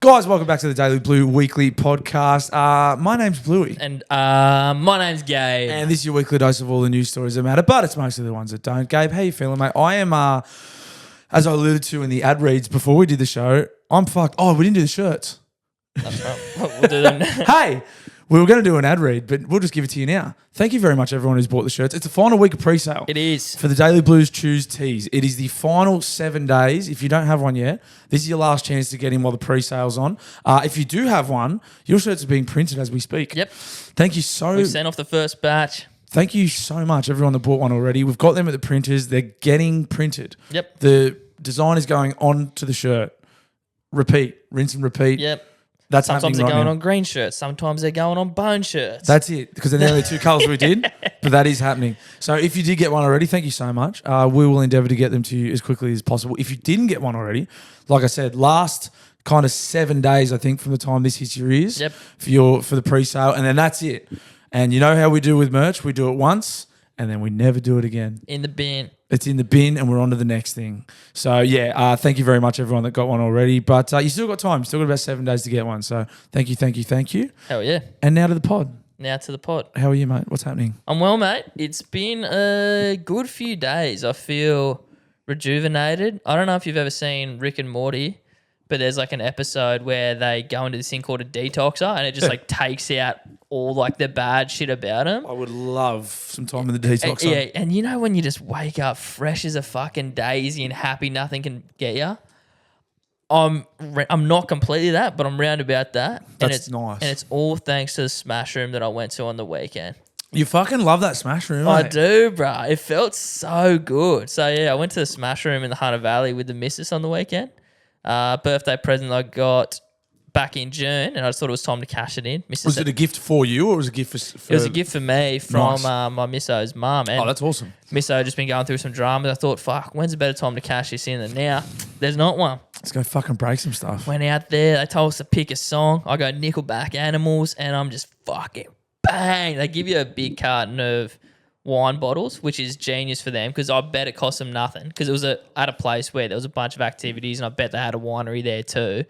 Guys, welcome back to the Daily Blue Weekly Podcast. My name's Bluey. And my name's Gabe. And this is your weekly dose of all the news stories that matter, but it's mostly the ones that don't. Gabe, how you feeling, mate? I am, as I alluded to in the ad reads before we did the show, I'm fucked. Oh, we didn't do the shirts. That's right. We'll do them. Hey, we were going to do an ad read, but we'll just give it to you now. Thank you very much, everyone who's bought the shirts. It's the final week of pre-sale. It is. For the Daily Blues Choose tees. It is the final 7 days. If you don't have one yet, this is your last chance to get in while the pre-sale's on. If you do have one, your shirts are being printed as we speak. Yep. Thank you so We've sent off the first batch. Thank you so much, everyone that bought one already. We've got them at the printers. They're getting printed. Yep. The design is going on to the shirt. Repeat. Rinse and repeat. Yep. That's Sometimes happening they're going right now. on green shirts. Sometimes they're going on bone shirts. That's it, because they're the only two colours we did, but that is happening. So if you did get one already, thank you so much. We will endeavour to get them to you as quickly as possible. If you didn't get one already, like I said, last kind of 7 days, I think, from the time this hits your ears for the pre-sale, and then that's it. And you know how we do with merch? We do it once, and then we never do it again. In the bin. It's in the bin and we're on to the next thing. So, thank you very much, everyone that got one already. But you still got time. Still got about 7 days to get one. So, thank you. Hell yeah. And now to the pod. Now to the pod. How are you, mate? What's happening? I'm well, mate. It's been a good few days. I feel rejuvenated. I don't know if you've ever seen Rick and Morty, but there's like an episode where they go into this thing called a detoxer and it just like takes out all like the bad shit about them. I would love some time in the detox. Yeah, and you know when you just wake up fresh as a fucking daisy and happy nothing can get you? I'm not completely that, but I'm round about that. That's nice. And it's all thanks to the smash room that I went to on the weekend. You fucking love that smash room, I mate. do, bro. It felt so good. So, yeah, I went to the smash room in the Hunter Valley with the missus on the weekend. Birthday present I got back in June, and I just thought it was time to cash it in. Was it a gift for you or was it a gift for It was a gift for me from Nice. my misso's mum. And that's awesome. Misso just been going through some dramas. I thought, fuck, when's a better time to cash this in than now? There's not one. Let's go fucking break some stuff. Went out there. They told us to pick a song. I go Nickelback Animals, and I'm just fucking bang. They give you a big carton of wine bottles, which is genius for them because I bet it cost them nothing because it was at a place where there was a bunch of activities and I bet they had a winery there too.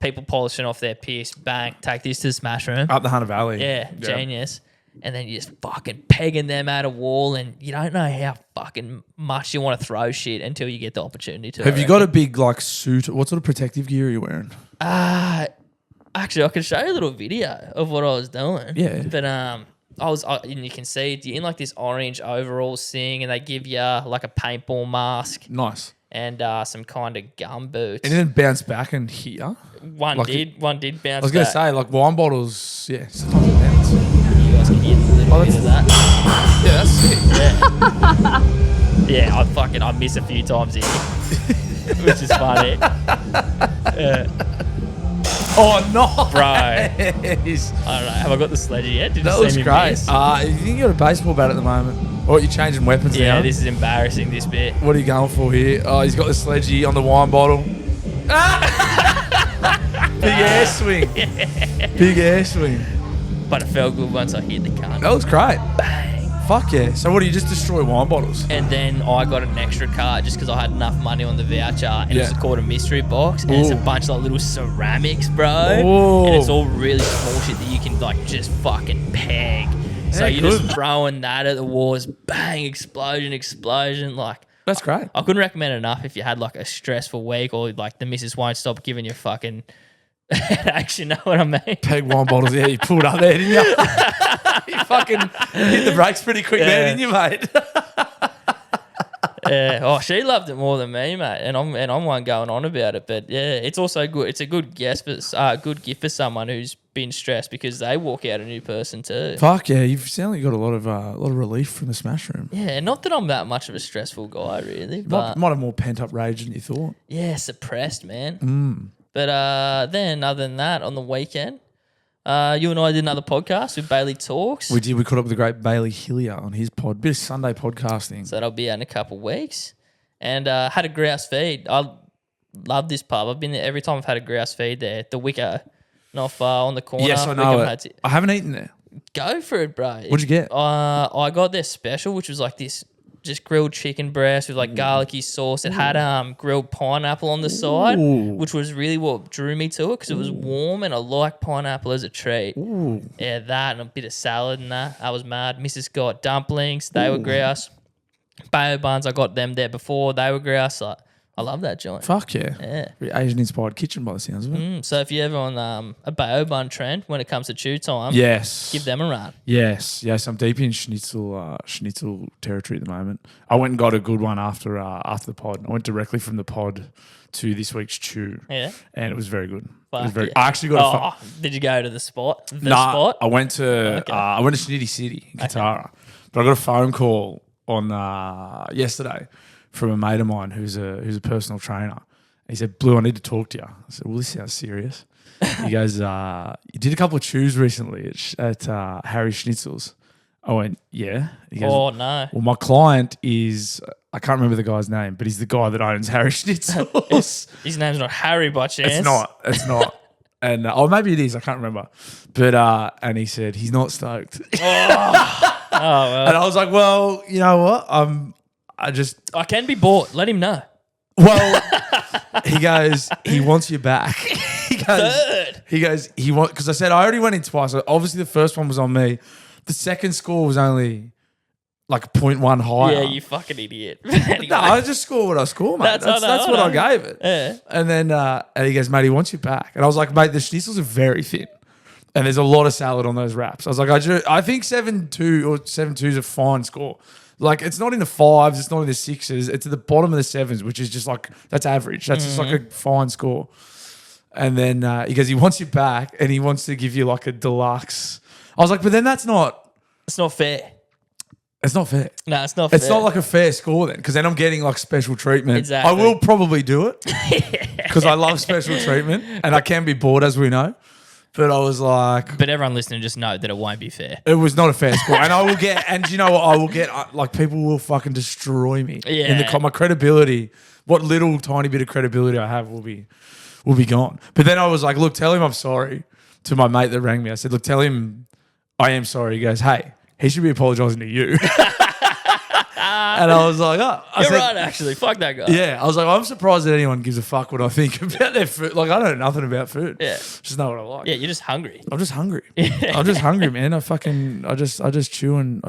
People polishing off their piss, bang, take this to the smash room. Up the Hunter Valley. Yeah, genius. And then you're just fucking pegging them at a wall and you don't know how fucking much you want to throw shit until you get the opportunity to. Have you got a big like suit? What sort of protective gear are you wearing? Actually, I can show you a little video of what I was doing. Yeah. But and you can see you're in like this orange overalls thing, and they give you like a paintball mask Nice. and some kind of gum boots. And then bounce back and here. One like did bounce. I was going to say, like wine bottles, yeah, sometimes it bounce. You guys can hear a little bit of that. Yeah, that's sick. Yeah, I miss a few times here, which is funny. Oh, no. Bro. I don't know. Have I got the sledgy yet? Did That you looks see me great. miss? You think you got a baseball bat at the moment? Or you're changing weapons now? Yeah, this is embarrassing, this bit. What are you going for here? Oh, he's got the sledgy on the wine bottle. Big air swing. Big air swing. But it felt good once I hit the cunt. That looks great. Bang. Fuck yeah. So what, do you just destroy wine bottles? And then I got an extra card just because I had enough money on the voucher, and it's called a mystery box, and it's a bunch of like little ceramics, bro. Ooh. And it's all really small shit that you can like just fucking peg. So you're just throwing that at the walls, bang, explosion. Like, That's great. I couldn't recommend it enough if you had like a stressful week or like the missus won't stop giving you fucking headaches, you know what I mean? Peg wine bottles. Yeah, you pulled up there, didn't you? You fucking hit the brakes pretty quick there, didn't you, mate? Yeah. Oh, she loved it more than me, mate. And I'm one going on about it. But yeah, it's also good. It's a good gift for someone who's been stressed because they walk out a new person too. Fuck yeah, you've sounded like you got a lot of relief from the smash room. Yeah, not that I'm that much of a stressful guy, really. But Might have more pent up rage than you thought. yeah, suppressed, man. But then other than that, on the weekend, you and I did another podcast with Bailey Talks. We did. We caught up with the great Bailey Hillier on his pod. Bit of Sunday podcasting. So that'll be out in a couple of weeks. And had a grouse feed. I love this pub. I've been there every time I've had a grouse feed there. The Whittaker, not far on the corner. Yes, I know it. I haven't eaten there. Go for it, bro. What'd you get? I got their special, which was like this just grilled chicken breast with like garlicky sauce. It had grilled pineapple on the side, which was really what drew me to it because it was warm and I like pineapple as a treat. Yeah, that and a bit of salad and that. I was mad. Mrs. got dumplings. They were grouse. Bao buns, I got them there before. They were grouse. I love that joint. Fuck yeah. Very Asian-inspired kitchen by the sounds of it. So if you're ever on a bao bun trend when it comes to chew time, Yes. give them a run. Yes. I'm deep in schnitzel territory at the moment. I went and got a good one after the pod. I went directly from the pod to this week's chew. Yeah. And it was very good. Fuck It was very. yeah. I actually got Did you go to the spot? Spot? I went to Schnitty City in Katara. But I got a phone call on yesterday from a mate of mine who's a personal trainer. He said, "Blue, I need to talk to you." I said, "Well, this sounds serious." He goes, "You did a couple of chews recently at Harry Schnitzel's." I went, "Yeah." He goes, Oh no. "Well, my client is I can't remember the guy's name, but he's the guy that owns Harry Schnitzel's." His name's not Harry by chance. It's not. And maybe it is. I can't remember. But and he said he's not stoked. Oh well. And I was like, "Well, you know what? I can be bought. Let him know. Well, he goes, he wants you back." He goes, because I said I already went in twice. So obviously, the first one was on me. The second score was only like 0.1 higher. Yeah, you fucking idiot. Anyway. No, I just score what I score, mate. That's what I gave it. Yeah. And then and he goes, "Mate, he wants you back." And I was like, "Mate, the schnitzels are very thin. And there's a lot of salad on those wraps." I was like, I think 7-2 or 7-2 is a fine score. Like, it's not in the 5s, it's not in the 6s, it's at the bottom of the 7s, which is just like, that's average. That's just like a fine score. And then he goes, he wants you back and he wants to give you like a deluxe. I was like, but then that's not... It's not fair. It's not fair. No, it's not fair. It's not like a fair score then, because then I'm getting like special treatment. Exactly. I will probably do it because I love special treatment and I can be bored, as we know. But I was like... But everyone listening, just know that it won't be fair. It was not a fair score. And I will get... And you know what? I will get... Like, people will fucking destroy me. Yeah. My credibility, what little tiny bit of credibility I have will be gone. But then I was like, look, tell him I'm sorry to my mate that rang me. I said, look, tell him I am sorry. He goes, hey, he should be apologising to you. And I was like, oh. You're right, actually. Fuck that guy. Yeah. I was like, I'm surprised that anyone gives a fuck what I think about their food. Like, I don't know nothing about food. Yeah. Just know what I like. Yeah, you're just hungry. I'm just hungry. I'm just hungry, man. I just chew and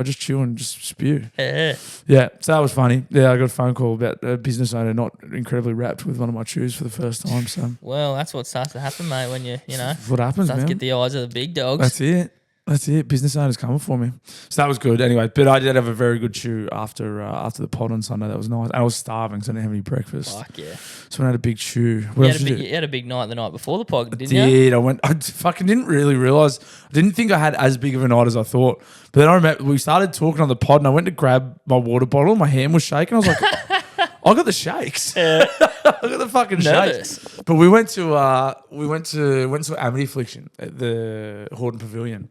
just spew. Yeah. Yeah. So that was funny. Yeah, I got a phone call about a business owner not incredibly wrapped with one of my chews for the first time. So Well, that's what starts to happen, mate, when you know, what happens, start man. to get the eyes of the big dogs. That's it. Business owners coming for me. So that was good. Anyway, but I did have a very good chew after the pod on Sunday. That was nice. I was starving, so I didn't have any breakfast. Fuck yeah. So I had a big chew. What else did you do? You had a big night the night before the pod, didn't you? I fucking didn't really realise. I didn't think I had as big of a night as I thought. But then I remember we started talking on the pod and I went to grab my water bottle. My hand was shaking. I was like, I got the shakes. I got the fucking Nervous. shakes. But we went to Amity Affliction at the Horton Pavilion,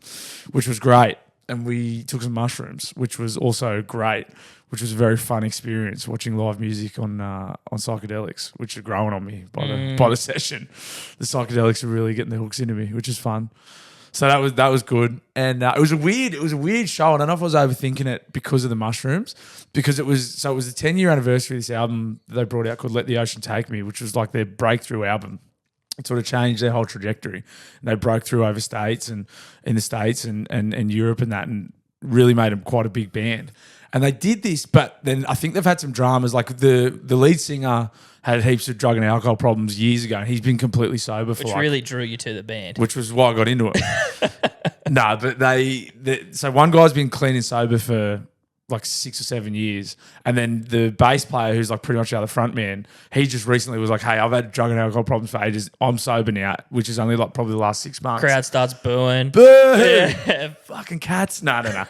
which was great. And we took some mushrooms, which was also great, which was a very fun experience watching live music on psychedelics, which are growing on me by the session. The psychedelics are really getting the hooks into me, which is fun. So that was good, and it was a weird show. I don't know if I was overthinking it because of the mushrooms, because it was the 10-year anniversary of this album that they brought out called "Let the Ocean Take Me," which was like their breakthrough album. It sort of changed their whole trajectory. And they broke through over states and in the States and Europe and that, and really made them quite a big band. And they did this, but then I think they've had some dramas. Like the lead singer had heaps of drug and alcohol problems years ago, and he's been completely sober for Which really drew you to the band. which was why I got into it. No, but so one guy's been clean and sober for like 6 or 7 years, and then the bass player, who's like pretty much our front man, he just recently was like, hey, I've had drug and alcohol problems for ages, I'm sober now, which is only like probably the last 6 months. Crowd starts booing. Boo! Yeah. Fucking cats. No. No.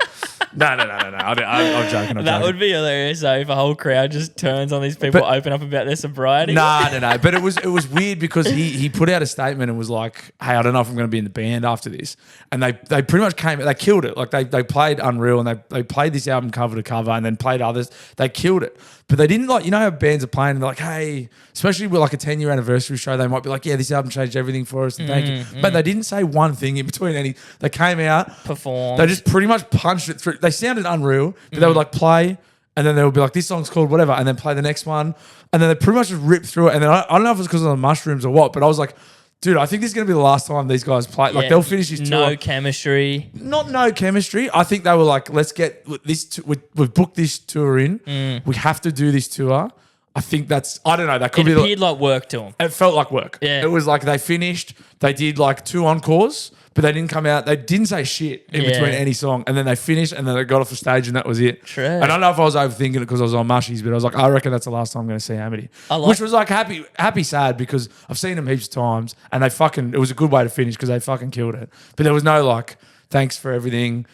I'm joking. That would be hilarious though, if a whole crowd just turns on these people, open up about their sobriety. No. But it was weird because he put out a statement and was like, hey, I don't know if I'm going to be in the band after this. And they pretty much they killed it. Like they played Unreal, and they played this album cover to cover, and then played others. They killed it. But they didn't like, you know how bands are playing and they're like, hey, especially with like a 10-year anniversary show, they might be like, yeah, this album changed everything for us and thank you. But they didn't say one thing in between they came out, performed. they just pretty much punched it through. They sounded unreal, but they would like play and then they would be like, this song's called whatever, and then play the next one, and then they pretty much just rip through it. And then I don't know if it's because of the mushrooms or what, but I was like, dude, I think this is going to be the last time these guys play. Like, they'll finish this tour. No chemistry. Not no chemistry. I think they were like, let's get this. We've booked this tour in. We have to do this tour. I think that's, I don't know, that could be. It appeared like work to them. It felt like work. Yeah. It was like they finished, they did like 2 encores, but they didn't come out, they didn't say shit in between any song. And then they finished and then they got off the stage and that was it. True. And I don't know if I was overthinking it because I was on mushies, but I was like, I reckon that's the last time I'm going to see Amity. Which was like happy, sad because I've seen them heaps of times and it was a good way to finish because they fucking killed it. But there was no like, thanks for everything,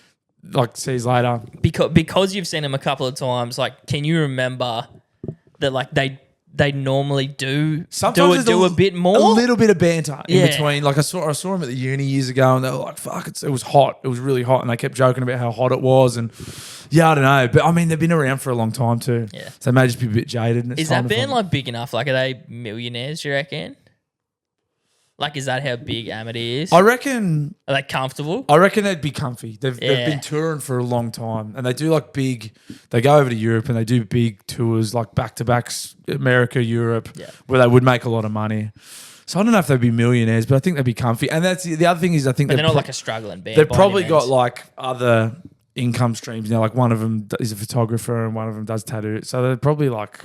like see you later. Because you've seen them a couple of times, like, can you remember that like they normally do a bit more, a little bit of banter in Yeah. between. Like I saw him at the uni years ago, and they were like, "Fuck, it was hot. It was really hot," and they kept joking about how hot it was. And yeah, I don't know, but I mean, they've been around for a long time too. Yeah. So they may just be a bit jaded. And it's Is that band like big enough? Like, are they millionaires? Do you reckon? Like, is that how big Amity is? I reckon Are they comfortable? they'd be comfy. They've been touring for a long time, and they do like big. They go over to Europe and they do big tours, like back to backs, America, Europe, where they would make a lot of money. So I don't know if they'd be millionaires, but I think they'd be comfy. And that's the other thing is I think But they're not like a struggling band. they've by probably any got means. like other income streams now. Like one of them is a photographer and one of them does tattoos. So they're probably like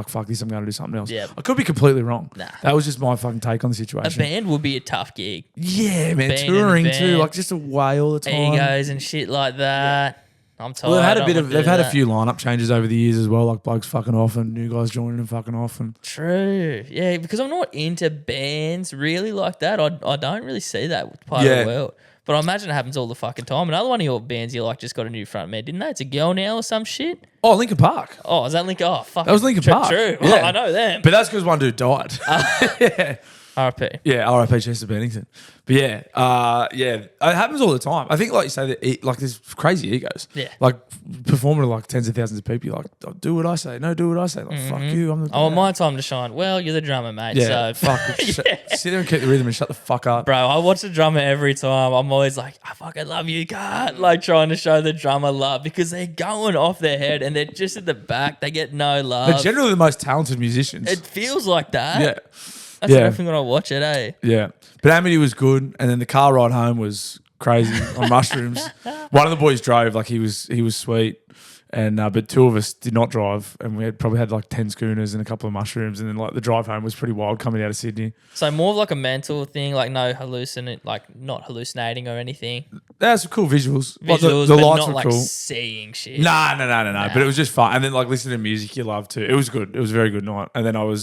fuck this, I'm going to do something else. Yeah. I could be completely wrong. Nah. That was just my fucking take on the A situation. band would be a tough gig. Yeah, man, Being in a touring too, band. like just away all the time. Egos and shit like that. I'm tired. Well, They've had a few lineup changes over the years as well, like blokes fucking off and new guys joining and fucking off. And True. Yeah, because I'm not into bands really like that. I don't really see that part of the world. But I imagine it happens all the fucking time. Another one of your bands you like just got a new front man, didn't they? It's a girl now or some shit. oh, Linkin Park. Oh, is that Linkin? Oh, fuck. That was Linkin Park. True. Yeah. I know them. But that's because one dude died. yeah. RP. Yeah, R.I.P. Chester Bennington. But it happens all the time. I think, like you say, that like there's crazy egos. Yeah. Like performing to like tens of thousands of people, you're like, oh, do what I say. No, do what I say. Like, fuck you. I'm the Oh, my time to shine. Well, you're the drummer, mate. yeah, So fuck. Sit there and keep the rhythm and shut the fuck up. Bro, I watch the drummer every time. I'm always like, I fucking love you, God. Like trying to show the drummer love because they're going off their head and they're just at the back. They get no love. They're generally the most talented musicians. It feels like that. yeah. That's Yeah. everything when I watch it, eh? Yeah. But Amity was good. And then the car ride home was crazy on mushrooms. One of the boys drove, like he was sweet. And but 2 of us did not drive, and we probably had like 10 schooners and a couple of mushrooms, and then like the drive home was pretty wild coming out of Sydney. So more of like a mental thing, like no not hallucinating or anything. That's some cool visuals. Like Visuals, the but lights not were like cool. seeing shit. No. But it was just fun. And then like listening to music you love too. It was good. It was a very good night. And then I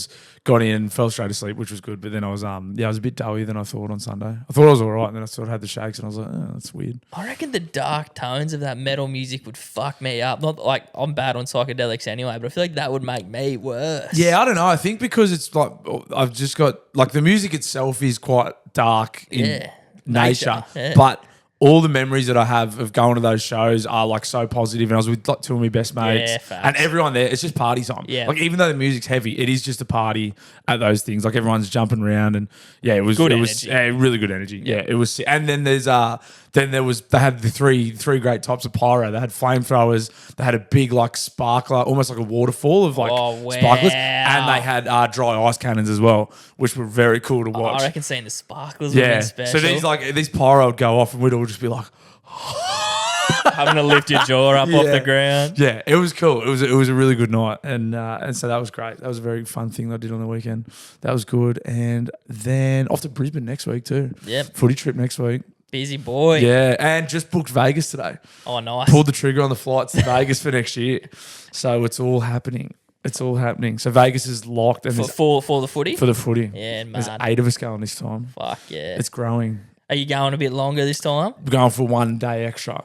got in, fell straight asleep, which was good. But then I was I was a bit doughy than I thought on Sunday. I thought I was all right, and then I sort of had the shakes, and I was like, oh, that's weird. I reckon the dark tones of that metal music would fuck me up. Not like I'm bad on psychedelics anyway, but I feel like that would make me worse. Yeah, I don't know. I think because it's like I've just got like the music itself is quite dark in nature, Yeah. but all the memories that I have of going to those shows are like so positive. And I was with like 2 of my best mates, Yeah, facts. and everyone there. It's just party time. Yeah. Like even though the music's heavy, it is just a party at those things. Like everyone's jumping around, and yeah, it was Good it was energy. really good energy. Yeah, it was. And then they had the three great types of pyro. They had flamethrowers. They had a big like sparkler, almost like a waterfall of like sparklers, and they had dry ice cannons as well, which were very cool to watch. I reckon seeing the sparkles would Yeah. be special. So these pyro would go off, and we'd all just be like, having to lift your jaw up off the ground. yeah, it was cool. It was a really good night, and so that was great. That was a very fun thing that I did on the weekend. That was good, and then off to Brisbane next week too. Yep. Footy trip next week. Busy boy. Yeah, and just booked Vegas today. Oh, nice. Pulled the trigger on the flights to Vegas for next year. So it's all happening. It's all happening. So Vegas is locked, and for the footy. for the footy. Yeah, There's mad. 8 of us going this time. Fuck yeah. It's growing. Are you going a bit longer this time? We're going for 1 day extra,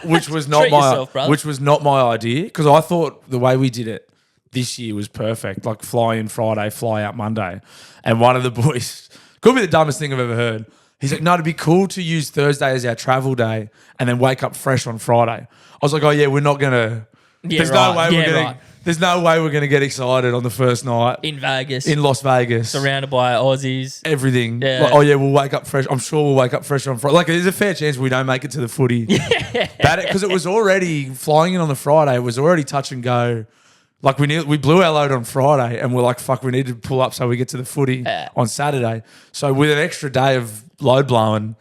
which was not Treat yourself, brother. which was not my idea, because I thought the way we did it this year was perfect. Like fly in Friday, fly out Monday, and one of the boys could be the dumbest thing I've ever heard. He's like, no, it'd be cool to use Thursday as our travel day and then wake up fresh on Friday. I was like, oh yeah, we're not gonna. Yeah, There's right. no way Yeah, we're gonna. right. There's no way we're going to get excited on the first night in Vegas, in Las Vegas. surrounded by Aussies. Everything. Yeah. Like, oh, yeah, we'll wake up fresh. I'm sure we'll wake up fresh on Friday. Like, there's a fair chance we don't make it to the footy. Because it was already flying in on the Friday. It was already touch and go. Like, we blew our load on Friday and we're like, fuck, we need to pull up so we get to the footy on Saturday. So with an extra day of load blowing,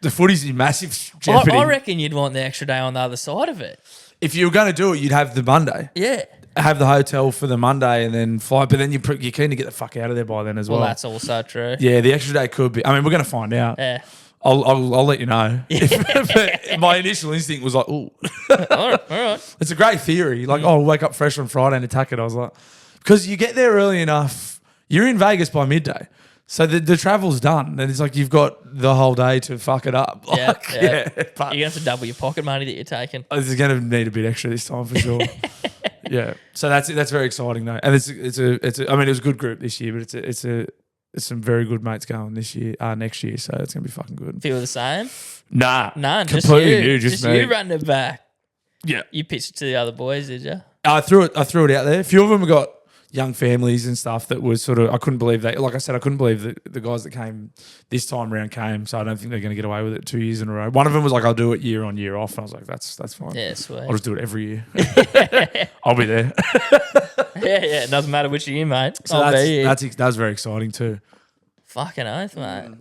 the footy's in massive jeopardy. I reckon you'd want the extra day on the other side of it. If you were going to do it, you'd have the Monday. Yeah. Have the hotel for the Monday and then fly. But then you're keen to get the fuck out of there by then as well. Well, that's also true. Yeah, the extra day could be. I mean, we're going to find out. Yeah. I'll let you know. But my initial instinct was like, ooh. All right. It's a great theory. Like, oh, we'll wake up fresh on Friday and attack it. I was like, because you get there early enough. You're in Vegas by midday. So the travel's done. And it's like you've got the whole day to fuck it up. Yeah. Like, yeah. You're going to have to double your pocket money that you're taking. It's going to need a bit extra this time for sure. Yeah. So that's very exciting though. And it's I mean, it was a good group this year, but it's some very good mates going this year, next year. So it's going to be fucking good. Feel the same? Nah. None. Completely new. Just me. you running it back. Yeah. You pitched it to the other boys, did you? I threw it out there. A few of them have got young families and stuff that was sort of, I couldn't believe that. Like I said, I couldn't believe that the guys that came this time around came. So I don't think they're going to get away with it 2 years in a row. One of them was like, I'll do it year on, year off. And I was like, that's fine. Yeah, sweet. I'll just do it every year. I'll be there. Yeah. It doesn't matter which year, mate. So that's very exciting too. Fucking oath, mate.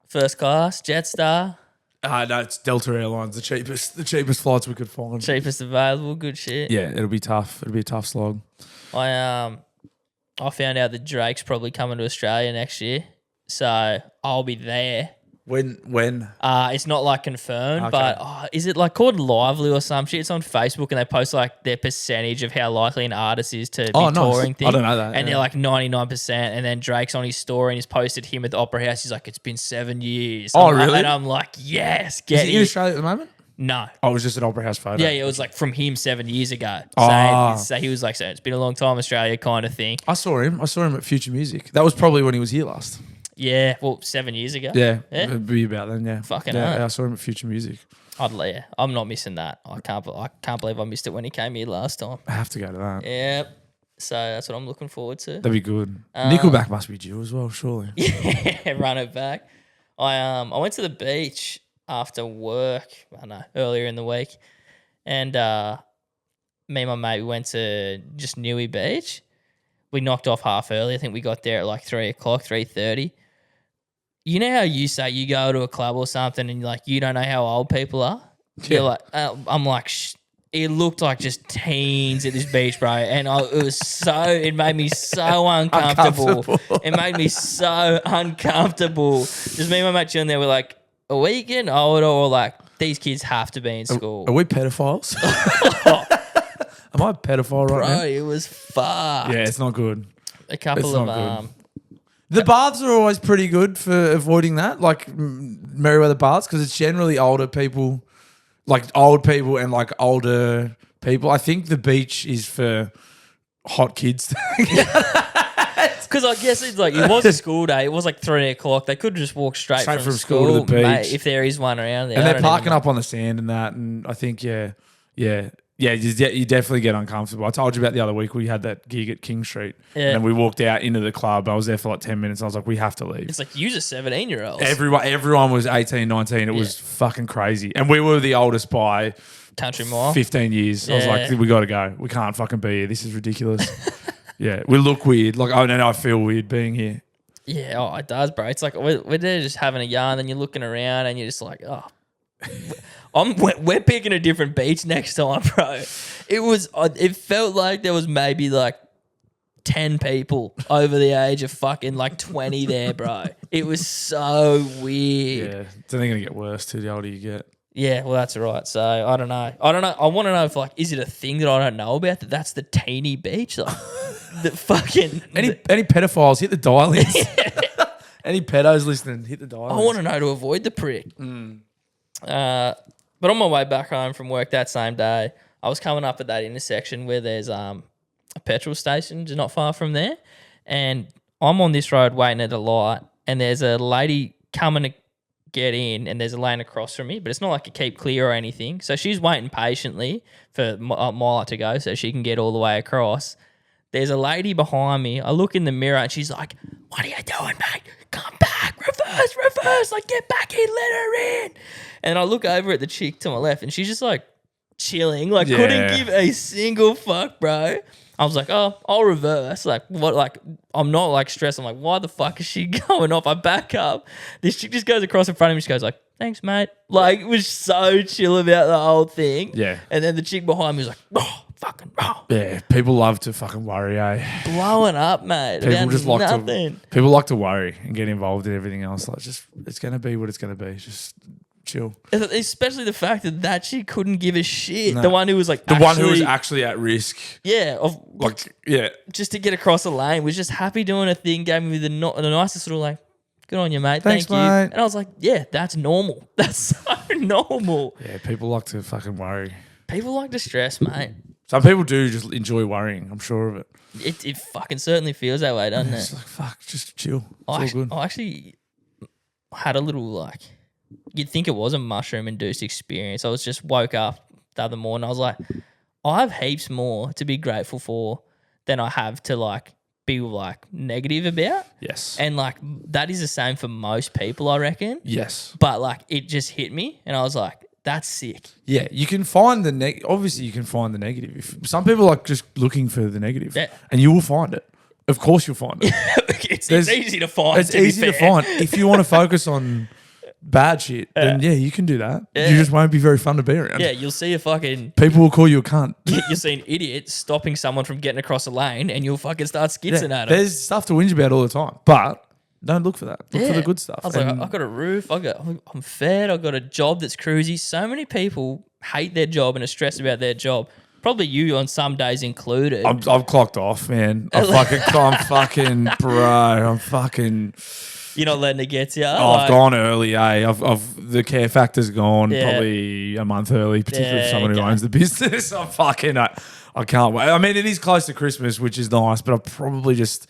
First class, Jetstar. No, it's Delta Airlines, the cheapest flights we could find. Cheapest available, good shit. Yeah, it'll be tough. It'll be a tough slog. I found out that Drake's probably coming to Australia next year, so I'll be there. When? It's not like confirmed, Okay. but is it like called Lively or some shit? It's on Facebook and they post like their percentage of how likely an artist is to be touring nice. thing. I don't know that. And they're like 99%. And then Drake's on his story and he's posted him at the Opera House. He's like, it's been 7 years. Oh, really? And I'm like, yes, Is get he in it. Australia at the moment? No. Oh, it was just an Opera House photo. Yeah, it was like from him 7 years ago. Ah. So he was like, so it's been a long time, Australia kind of thing. I saw him at Future Music. That was probably when he was here last. Yeah, well, 7 years ago. Yeah, it'd be about then. Yeah, Fucking yeah. hell. Yeah, I saw him at Future Music. I'm not missing that. I can't believe I missed it when he came here last time. I have to go to that. Yep. So that's what I'm looking forward to. That'd be good. Nickelback must be due as well, surely. Yeah, run it back. I went to the beach after work. I know, earlier in the week, and me and my mate went to just Newey Beach. We knocked off half early. I think we got there at like 3 o'clock, 3:30. You know how you say you go to a club or something and like you don't know how old people are? Yeah. You're like, I'm like, it looked like just teens at this beach, bro. And it made me so uncomfortable. It made me so uncomfortable. Just me and my mate chilling there. We're like, are we getting older or like these kids have to be in school? Are we pedophiles? Am I a pedophile right now? Bro, it was fucked. Yeah, it's not good. A couple It's of not good. The baths are always pretty good for avoiding that, like Merriweather baths, because it's generally older people, like old people and like older people. I think the beach is for hot kids. Because I guess it's like, it was a school day. It was like 3 o'clock. They could just walk straight from school to the beach. mate, if there is one around there. And I they're don't parking even up on the sand and that. And I think, you definitely get uncomfortable. I told you about the other week we had that gig at King Street. Yeah. And we walked out into the club. I was there for like 10 minutes. I was like, we have to leave. It's like, use a 17-year-old. Everyone was 18, 19. It was fucking crazy. And we were the oldest by Country Mile. 15 years. I was Yeah. like, we got to go. We can't fucking be here. This is ridiculous. Yeah. We look weird. Like, oh, no, I feel weird being here. Yeah, it does, bro. It's like we're there just having a yarn, and you're looking around, and you're just like, oh, we're picking a different beach next time, bro. It felt like there was maybe like 10 people over the age of fucking like 20 there, bro. It was so weird. Yeah. It's only going to get worse too the older you get. Yeah, well, that's right. So I don't know. I want to know if like, is it a thing that I don't know about that's the teeny beach? Like, the fucking Any pedophiles, hit the dial-ins. Any pedos listening, hit the dial-ins. I want to know to avoid the prick. But on my way back home from work that same day, I was coming up at that intersection where there's a petrol station just not far from there, and I'm on this road waiting at a light, and there's a lady coming get in and there's a lane across from me, but it's not like a keep clear or anything. So she's waiting patiently for Mila to go so she can get all the way across. There's a lady behind me. I look in the mirror and she's like, "What are you doing, mate? Come back, reverse, like get back in, let her in." And I look over at the chick to my left and she's just like chilling, like couldn't give a single fuck, bro. I was like, "Oh, I'll reverse." Like, what? Like, I'm not like stressed. I'm like, why the fuck is she going off? I back up. This chick just goes across in front of me. She goes like, "Thanks, mate." Like, it was so chill about the whole thing. Yeah. And then the chick behind me was like, "Oh, fucking, oh." Yeah, people love to fucking worry, eh? Blowing up, mate. People just like nothing. People like to worry and get involved in everything else. Like, just it's gonna be what it's gonna be. Just chill. Especially the fact that she couldn't give a shit. No. The one who was like one who was actually at risk. Yeah, just to get across the lane, was just happy doing a thing, gave me the nicest little like, "Good on you, mate. Thanks, Thank you." mate. And I was like, yeah, that's normal. That's so normal. Yeah, people like to fucking worry. People like to stress, mate. Some people do just enjoy worrying. I'm sure of it. It fucking certainly feels that way, doesn't It's it? like, fuck, just chill. It's all I good. actually had a little like, you'd think it was a mushroom-induced experience. I was just woke up the other morning. I was like, I have heaps more to be grateful for than I have to like be like negative about. Yes. And like that is the same for most people, I reckon. Yes. But like it just hit me and I was like, that's sick. Yeah, you can find the obviously you can find the negative. If some people like just looking for the negative, Yeah. and you will find it. Of course, you'll find it. It's easy to find. It's easy to find if you want to focus on bad shit. Then yeah, you can do that. Yeah. You just won't be very fun to be around. Yeah, you'll see a fucking People will call you a cunt. you'll see an idiot stopping someone from getting across a lane, and you'll fucking start skitzing at him. There's stuff to whinge about all the time, but don't look for that. Look for the good stuff. I was like, I got a roof. I'm fed. I got a job that's cruisy. So many people hate their job and are stressed about their job. Probably you on some days included. I've clocked off, man. I'm fucking, bro. I'm fucking. You're not letting it get to you. I've gone early, eh? The care factor's gone Yeah. probably a month early, particularly for someone who okay. owns the business. I'm fucking. I can't wait. I mean, it is close to Christmas, which is nice, but I'm probably just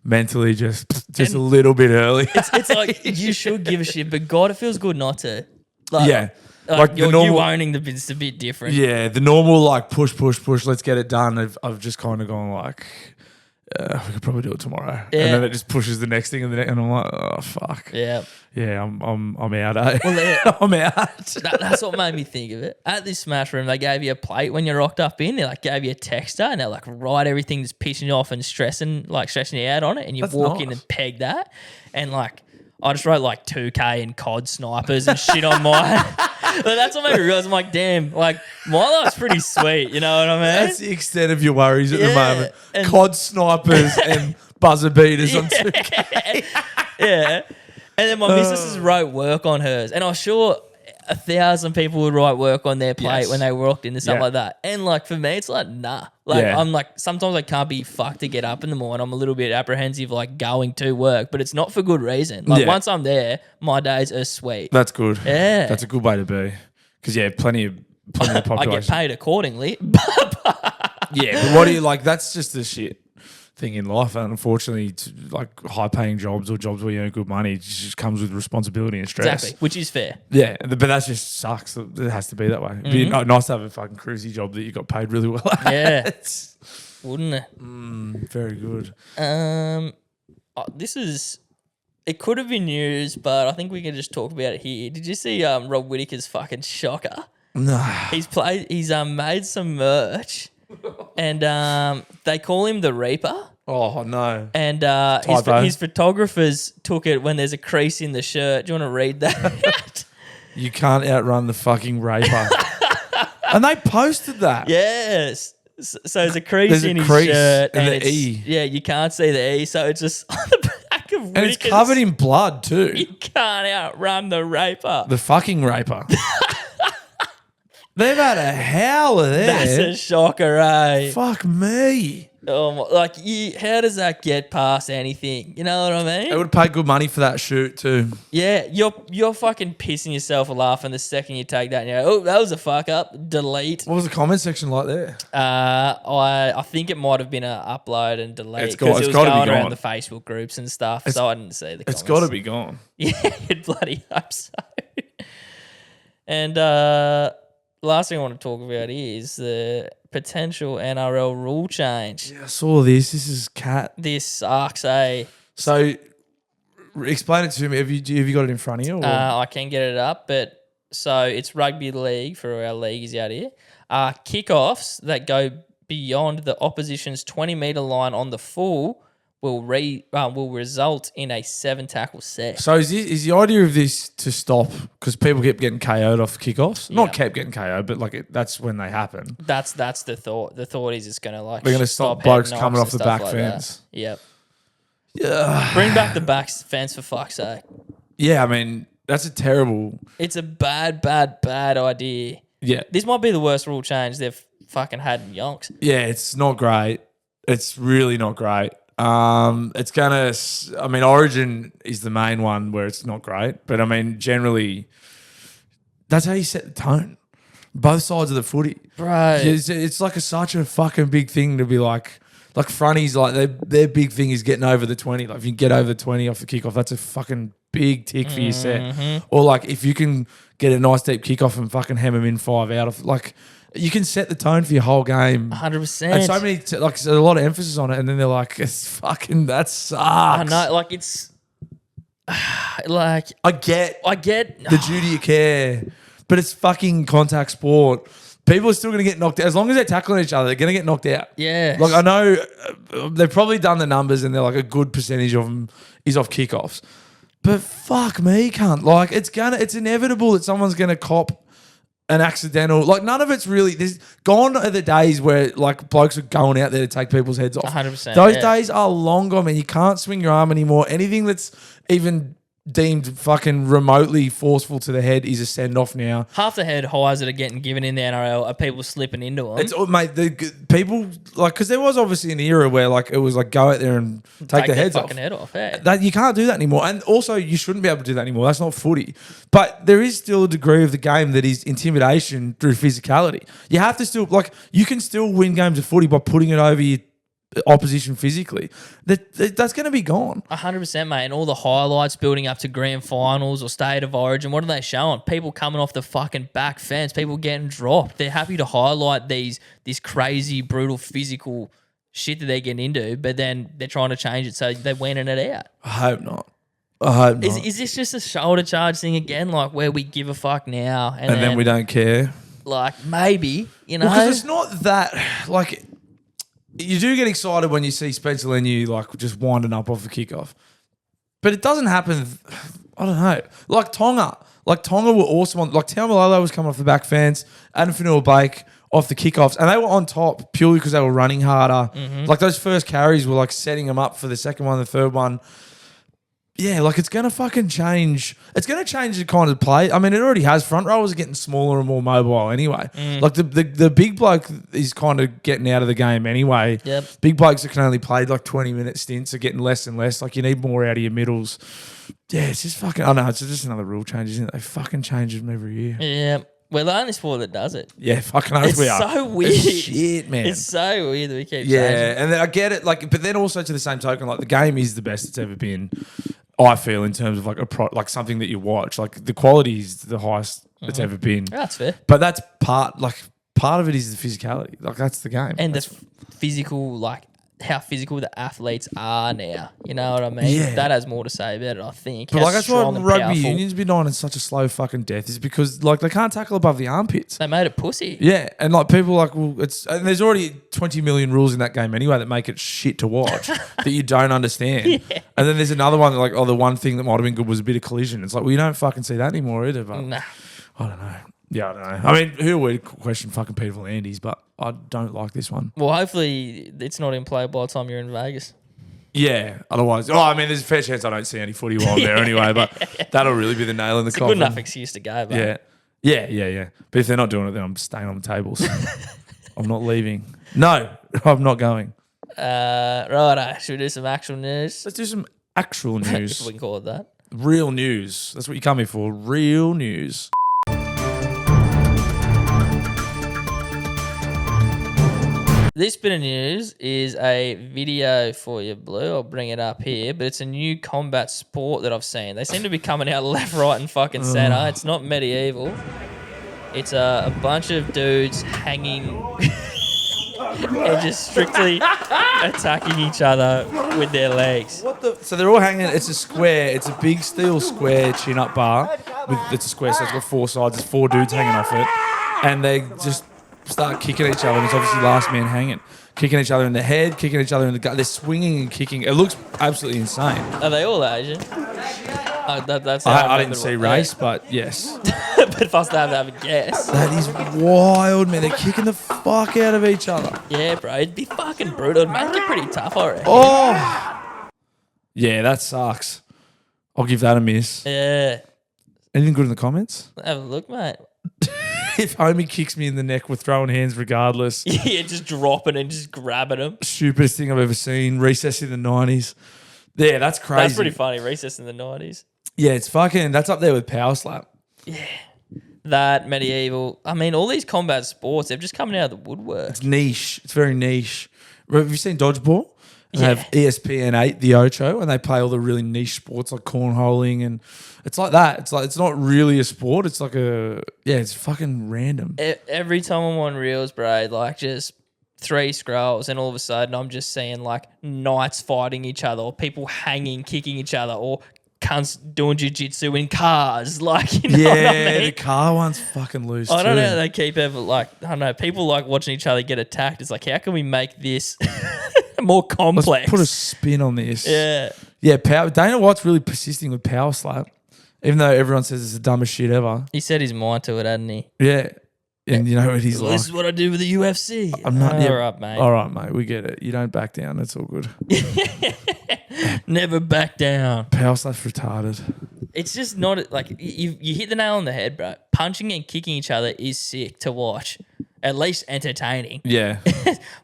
mentally just a little bit early. It's like you should give a shit, but God, it feels good not to. Like, Yeah. Like the normal, you owning the business a bit different. yeah, the normal like push, let's get it done. I've just kind of gone like, we could probably do it tomorrow, Yeah. and then it just pushes the next thing, and I'm like, oh fuck, Yeah. yeah, I'm out. Eh? Well, yeah. I'm out. That's what made me think of it. At this Smash Room, they gave you a plate when you rocked up in. They like gave you a texter and they like write everything that's pissing you off and stressing you out on it, and you That's walk in nice. and peg that. And like I just wrote like 2K and COD snipers and shit on mine. But that's what made me realize I'm like, damn, like my life's pretty sweet. You know what I mean? That's the extent of your worries at the Yeah, moment. and- COD snipers and buzzer beaters on 2K. Yeah. And then my missus wrote work on hers. And I'm sure 1,000 people would write work on their plate Yes. when they walked into something Yeah. like that. And like for me, it's like, nah. Like Yeah. I'm like, sometimes I can't be fucked to get up in the morning. I'm a little bit apprehensive like going to work, but it's not for good reason. Like Yeah. once I'm there, my days are sweet. That's good. Yeah. That's a good way to be. Because yeah, plenty of population. I get paid accordingly. Yeah, but what do you like? That's just the shit thing in life, and unfortunately, like high-paying jobs or jobs where you earn good money, it just comes with responsibility and stress. Exactly, which is fair. Yeah, but that just sucks. It has to be that way. It'd be nice to have a fucking cruisy job that you got paid really well. Yeah. It's Wouldn't it? very good. This is. It could have been news, but I think we can just talk about it here. Did you see Rob Whittaker's fucking shocker? No. He's made some merch, and they call him the Reaper. Oh no. And Typo. his photographers took it when there's a crease in the shirt. Do you want to read that? You can't outrun the fucking raper. And they posted that. Yes. So there's a crease There's a in his crease shirt, and the it's, E. Yeah, you can't see the E, so it's just on the back of And it's Whittaker's. covered in blood too. You can't outrun the Raper. The fucking raper. They've had a howler there. That's a shocker, eh? Fuck me. Like, how does that get past anything? You know what I mean? They would have paid good money for that shoot too. Yeah, you're fucking pissing yourself a laugh, and the second you take that, and you're like, oh, that was a fuck up. Delete. What was the comment section like there? I think it might have been a upload and delete It's because it was gotta be going around gone. the Facebook groups and stuff. So I didn't see the comments. It's got to be gone. Yeah, you'd bloody hope so. And last thing I want to talk about is the potential NRL rule change. Yeah, I saw this. This is cat. This sucks, eh? So, explain it to me. Have you got it in front of you? Or? I can get it up, but so it's rugby league for our leagues out here. Kickoffs that go beyond the opposition's 20-metre line on the full will result in a 7-tackle set. So is the idea of this to stop because people keep getting KO'd off kickoffs? Not kept getting KO'd, but like that's when they happen. That's the thought. The thought is it's going to like they're going to stop blokes coming off the back like fence. That. Yep. Yeah. Bring back the back fence for fuck's sake. Yeah, I mean that's a terrible. It's a bad idea. Yeah. This might be the worst rule change they've fucking had in yonks. Yeah, it's not great. It's really not great. It's gonna. I mean, Origin is the main one where it's not great, but I mean, generally, that's how you set the tone. Both sides of the footy, Right. It's like such a fucking big thing to be like fronties. Like their big thing is getting over the 20. Like if you can get over the 20 off the kickoff, that's a fucking big tick for your set. Or like if you can get a nice deep kickoff and fucking ham them in 5 out of like. You can set the tone for your whole game. 100%. And so many, there's a lot of emphasis on it, and then they're like, it's fucking, that sucks. I know, like it's, like I get the duty of care, but it's fucking contact sport. People are still going to get knocked out. As long as they're tackling each other, they're going to get knocked out. Yeah. Like I know they've probably done the numbers, and they're like a good percentage of them is off kickoffs. But fuck me, cunt. Like it's inevitable that someone's going to cop an accidental, like none of it's really. There's gone are the days where like blokes are going out there to take people's heads off. 100%. Those days are long gone, man. You can't swing your arm anymore. Anything that's even deemed fucking remotely forceful to the head is a send off now. Half the head highs that are getting given in the NRL are people slipping into them. It's mate, the people like because there was obviously an era where like it was like go out there and take their heads fucking head off. Yeah. That you can't do that anymore, and also you shouldn't be able to do that anymore. That's not footy. But there is still a degree of the game that is intimidation through physicality. You have to still like you can still win games of footy by putting it over your opposition physically. That's going to be gone. 100%, mate. And all the highlights building up to grand finals or state of origin, what are they showing? People coming off the fucking back fence, people getting dropped. They're happy to highlight this crazy, brutal, physical shit that they're getting into, but then they're trying to change it so they're winning it out. I hope not. Is this just a shoulder charge thing again, like where we give a fuck now and then we don't care? Like maybe, you know? Because it's not that like. You do get excited when you see Spencer Leniu like just winding up off a kickoff. But it doesn't happen, I don't know. Like Tonga were awesome. Like Taumalolo was coming off the back fence, Adam Fanua-Blake off the kickoffs, and they were on top purely because they were running harder. Like those first carries were like setting them up for the second one, the third one. Yeah, like it's going to fucking change. It's going to change the kind of play. I mean, it already has. Front rowers are getting smaller and more mobile anyway. Like the big bloke is kind of getting out of the game anyway. Yep. Big blokes that can only play like 20-minute stints are getting less and less. Like you need more out of your middles. Yeah, it's just fucking, I know, it's just another rule change, isn't it? They fucking change them every year. Yeah. We're the only sport that does it. Yeah, fucking oath we are. It's so weird. It's shit, man. It's so weird that we keep changing. Yeah, and then I get it. Like, but then also to the same token, like the game is the best it's ever been. I feel in terms of like like something that you watch, like the quality is the highest it's ever been. That's fair. But that's part of it is the physicality. Like that's the game. And the physical, like how physical the athletes are now. You know what I mean? Yeah. That has more to say about it, I think. But How like that's why strong and rugby powerful. union's been on in such a slow fucking death is because like they can't tackle above the armpits. They made it pussy. Yeah, and like people like, well, and there's already 20 million rules in that game anyway that make it shit to watch that you don't understand. Yeah. And then there's another one that like, oh, the one thing that might have been good was a bit of collision. It's like, well, you don't fucking see that anymore either. But Nah. I don't know. Yeah, I don't know. I mean, who would question fucking Peter V'landys? But I don't like this one. Well, hopefully it's not in play by the time you're in Vegas. Yeah, otherwise, I mean, there's a fair chance I don't see any footy while I'm there anyway. But that'll really be the nail in the It's a coffin. good enough excuse to go, but Yeah. But if they're not doing it, then I'm staying on the tables. I'm not leaving. No, I'm not going. Righto, should we do some actual news? Let's do some actual news. If we can call it that. Real news. That's what you come here for. Real news. This bit of news is a video for you, Blue. I'll bring it up here, but it's a new combat sport that I've seen. They seem to be coming out left, right, and fucking center. It's not medieval. It's a bunch of dudes hanging and just strictly attacking each other with their legs. So they're all hanging. It's a square. It's a big steel square chin-up bar. It's a square, so it's got four sides. There's four dudes hanging off it, and they just start kicking each other. And it's obviously last man hanging, kicking each other in the head, kicking each other in the gut. They're swinging and kicking. It looks absolutely insane. Are they all Asian? That's how I didn't see race, but yes. But if I was to have a guess. That is wild, man. They're kicking the fuck out of each other. Yeah, bro. It'd be fucking brutal. It'd make it pretty tough, I reckon. Oh! Yeah, that sucks. I'll give that a miss. Yeah. Anything good in the comments? Have a look, mate. If homie kicks me in the neck, we're throwing hands regardless. Yeah, just dropping and just grabbing them. Stupidest thing I've ever seen. Recess in the 90s. Yeah, that's crazy. That's pretty funny. Recess in the 90s. Yeah, it's fucking, that's up there with power slap. Yeah. That, medieval. I mean, all these combat sports, they're just coming out of the woodwork. It's niche. It's very niche. Have you seen Dodgeball? They Yeah. have ESPN8, the Ocho, and they play all the really niche sports like cornholing, and it's like that. It's like, it's not really a sport. It's like it's fucking random. Every time I'm on Reels, bro, like just 3 scrolls, and all of a sudden I'm just seeing like knights fighting each other, or people hanging, kicking each other, or cunts doing jiu-jitsu in cars. Like, you know what I mean? The car one's fucking loose I don't too. know how they keep ever, like, I don't know, people like watching each other get attacked. It's like, how can we make this more complex? Let's put a spin on this. Yeah. Yeah, Dana White's really persisting with power slap, even though everyone says it's the dumbest shit ever. He set his mind to it, hadn't he? Yeah. And you know what he's Well, like? this is what I do with the UFC. I'm not. All right, mate. All right, mate. We get it. You don't back down. It's all good. Never back down. Power slap's retarded. It's just not like you hit the nail on the head, bro. Punching and kicking each other is sick to watch. At least entertaining. Yeah.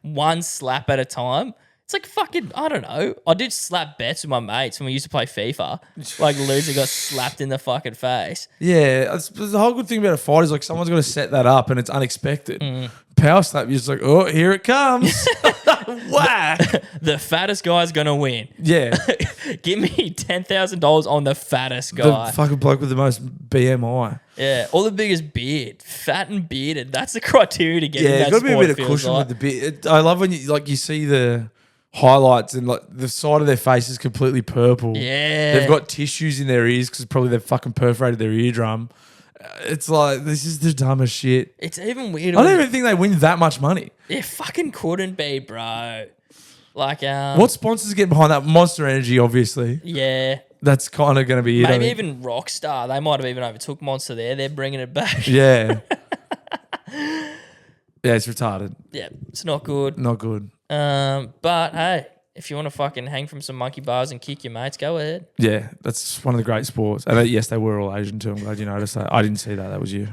One slap at a time. It's like fucking, I don't know. I did slap bets with my mates when we used to play FIFA. Like, loser got slapped in the fucking face. Yeah. The whole good thing about a fight is like someone's got to set that up and it's unexpected. Power slap, you're just like, oh, here it comes. Whack. The fattest guy's going to win. Yeah. Give me $10,000 on the fattest guy. The fucking bloke with the most BMI. Yeah, or the biggest beard. Fat and bearded. That's the criteria to get in Yeah, that got to be a sport, bit of feels cushion like. with the beard. I love when you see the highlights and like the side of their face is completely purple. Yeah. They've got tissues in their ears because probably they've fucking perforated their eardrum. It's like, this is the dumbest shit. It's even weird. I don't even think they win that much money. It fucking couldn't be, bro. Like, What sponsors get behind that? Monster Energy, obviously. Yeah. That's kind of going to be it. Maybe even Rockstar. They might have even overtook Monster there. They're bringing it back. Yeah. Yeah, it's retarded. Yeah, it's not good. Not good. But hey, if you want to fucking hang from some monkey bars and kick your mates, go ahead. Yeah, that's one of the great sports. And yes, they were all Asian too. I'm glad you noticed that. I didn't see that. That was you.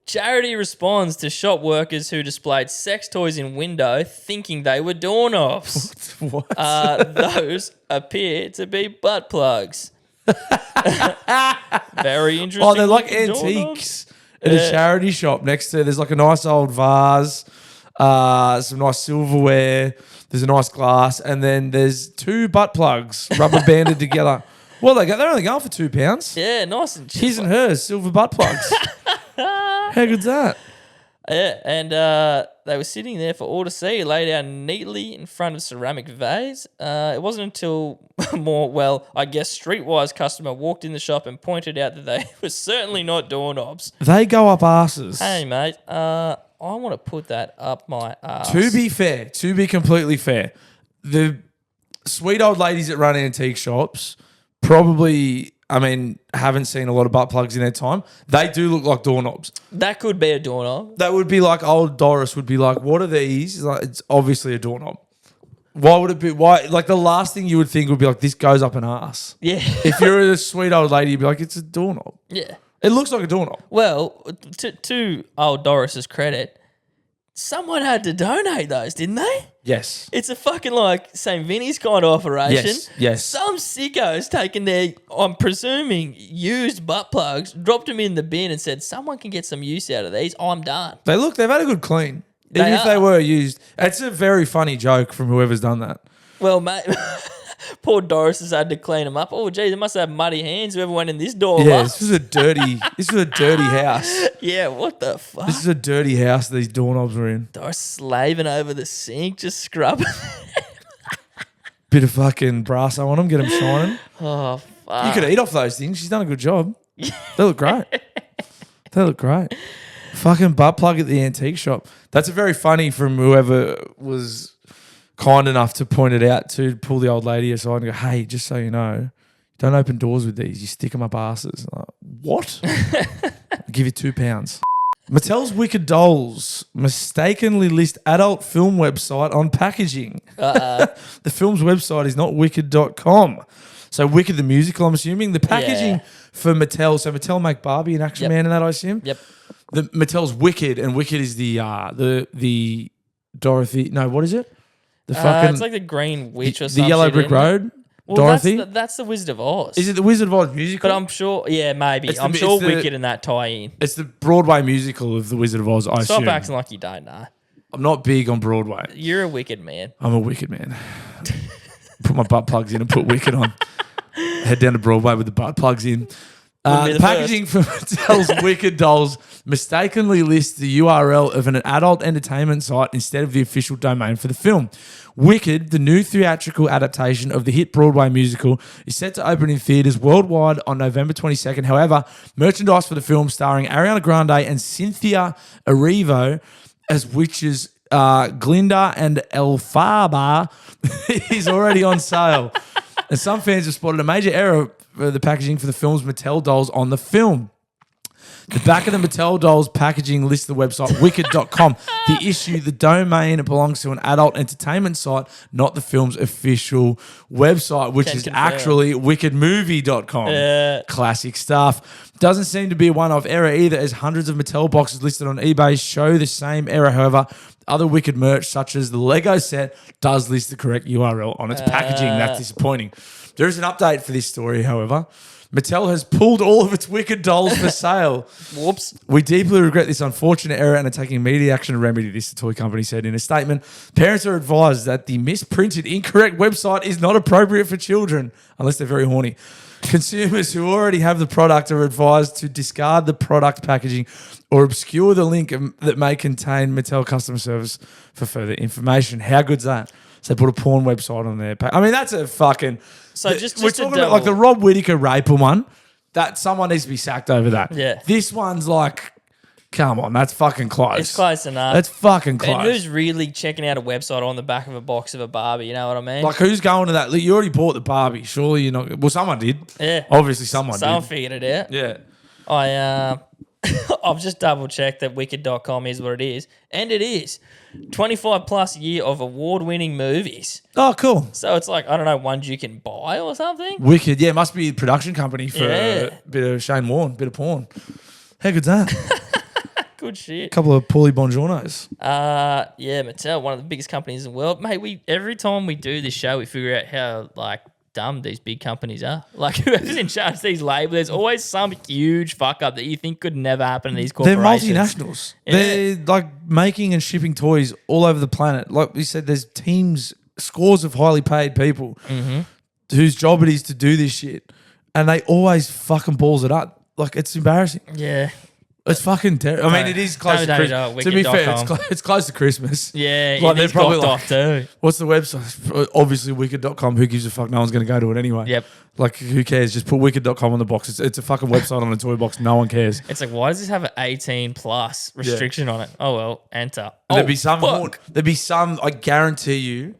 Charity responds to shop workers who displayed sex toys in window thinking they were doorknobs. What? Those appear to be butt plugs. Very interesting. Oh, they're like looking doorknobs. antiques at a charity shop next to. There's like a nice old vase, some nice silverware. There's a nice glass, and then there's 2 butt plugs rubber banded together. Well, they're only going for £2. Yeah, nice and cheap. His and hers, silver butt plugs. How good's that? Yeah, and they were sitting there for all to see, laid out neatly in front of a ceramic vase. It wasn't until I guess Streetwise customer walked in the shop and pointed out that they were certainly not doorknobs. They go up asses. Hey, mate, I want to put that up my ass. To be completely fair, the sweet old ladies that run antique shops probably, haven't seen a lot of butt plugs in their time. They do look like doorknobs. That could be a doorknob. That would be like old Doris would be like, what are these? It's obviously a doorknob. Why would it be? Why? Like the last thing you would think would be like, this goes up an ass. Yeah. If you're a sweet old lady, you'd be like, it's a doorknob. Yeah. It looks like a doorknob. Well, to old Doris's credit, Someone had to donate those, didn't they? Yes. It's a fucking like St. Vinny's kind of operation. Yes. Some sicko's taken their, I'm presuming, used butt plugs, dropped them in the bin and said, someone can get some use out of these. I'm done. They've had a good clean. Even They if they are. were used. It's a very funny joke from whoever's done that. Well, mate, poor Doris has had to clean them up. Oh, geez, they must have muddy hands, whoever went in this door. Yeah, this was a dirty house. Yeah, what the fuck? This is a dirty house these doorknobs were in. Doris slaving over the sink, just scrubbing. Bit of fucking brass on them, get them shining. Oh, fuck. You could eat off those things. She's done a good job. They look great. Fucking butt plug at the antique shop. That's a very funny from whoever was kind enough to point it out, to pull the old lady aside and go, hey, just so you know, don't open doors with these. You stick them up asses. Like, what? I'll give you £2. Mattel's Wicked Dolls mistakenly list adult film website on packaging. The film's website is not wicked.com. So Wicked the musical, I'm assuming. The packaging for Mattel, so Mattel make Barbie and Action Man and that, I assume? Yep. The Mattel's Wicked, and Wicked is the Dorothy, no, what is it? The fucking it's like the Green Witch or the something. Yellow Brick Road. Well, Dorothy. That's the Wizard of Oz. Is it the Wizard of Oz musical? But I'm sure, yeah, maybe. It's the- I'm sure it's the- Wicked and that tie in. It's the Broadway musical of the Wizard of Oz, I Stop assume. acting like you don't know. I'm not big on Broadway. You're a wicked man. I'm a Wicked man. Put my butt plugs in and put Wicked on. Head down to Broadway with the butt plugs in. be The the packaging for Mattel's Wicked Dolls mistakenly lists the URL of an adult entertainment site instead of the official domain for the film. Wicked, the new theatrical adaptation of the hit Broadway musical, is set to open in theatres worldwide on November 22nd. However, merchandise for the film starring Ariana Grande and Cynthia Erivo as witches Glinda and Elphaba is already on sale. And some fans have spotted a major error for the packaging for the film's Mattel dolls on the film. The back of the Mattel dolls packaging lists the website wicked.com. The issue, the domain belongs to an adult entertainment site, not the film's official website, which Can is confirm. actually wickedmovie.com. Classic stuff. Doesn't seem to be a one-off error either, as hundreds of Mattel boxes listed on eBay show the same error. However, other Wicked merch, such as the Lego set, does list the correct URL on its packaging. That's disappointing. There is an update for this story, however. Mattel has pulled all of its Wicked dolls for sale. Whoops. We deeply regret this unfortunate error and are taking immediate action to remedy this, the toy company said in a statement. Parents are advised that the misprinted, incorrect website is not appropriate for children, unless they're very horny. Consumers who already have the product are advised to discard the product packaging or obscure the link that may contain Mattel customer service for further information. How good's that? So they put a porn website on there. I mean, that's a fucking... So just we're to talking about like the double- Rob Whittaker rape one. That someone needs to be sacked over that. Yeah. This one's like, come on, that's fucking close. It's close enough. That's fucking And close. who's really checking out a website on the back of a box of a Barbie? You know what I mean? Like, who's going to that? Look, you already bought the Barbie. Surely you're not... Well, someone did. Yeah. Obviously someone Someone did. figured it out. Yeah. I've just double checked that wicked.com is what it is. And it is. 25 plus year of award winning movies. Oh, cool. So it's like, I don't know, ones you can buy or something. Wicked. Yeah, it must be a production company for Yeah. a bit of Shane Warne, bit of porn. How good's that? Good shit. Couple of Paulie Bongiornos. Yeah, Mattel, one of the biggest companies in the world. Mate, every time we do this show, we figure out how like dumb these big companies are. Like whoever's in charge of these labels, there's always some huge fuck up that you think could never happen in these They're corporations. multinationals. Yeah. They're like making and shipping toys all over the planet. Like we said, there's teams, scores of highly paid people whose job it is to do this shit. And they always fucking balls it up. Like, it's embarrassing. Yeah. It's fucking terrible. I mean, it is close to don't Christmas. know, To be fair, wicked.com. it's close to Christmas. Yeah, Like, they're probably off too. What's the website? Obviously, wicked.com. Who gives a fuck? No one's going to go to it anyway. Yep. Like, who cares? Just put wicked.com on the box. It's a fucking website on a toy box. No one cares. It's like, why does this have an 18 plus restriction on it? Oh, well, enter. There'd be some. fuck. There'd be some. I guarantee you,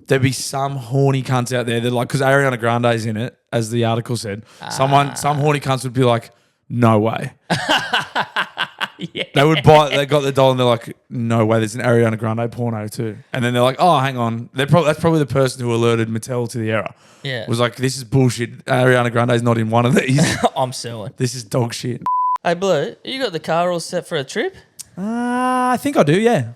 there'd be some horny cunts out there that like, because Ariana Grande's in it, as the article said. Some horny cunts would be like, no way. Yeah. They would buy. They got the doll and they're like, no way. There's an Ariana Grande porno too. And then they're like, oh, hang on. That's probably the person who alerted Mattel to the error. Yeah. Was like, this is bullshit. Ariana Grande's not in one of these. I'm suing. This is dog shit. Hey, Blue, you got the car all set for a trip? I think I do. Yeah.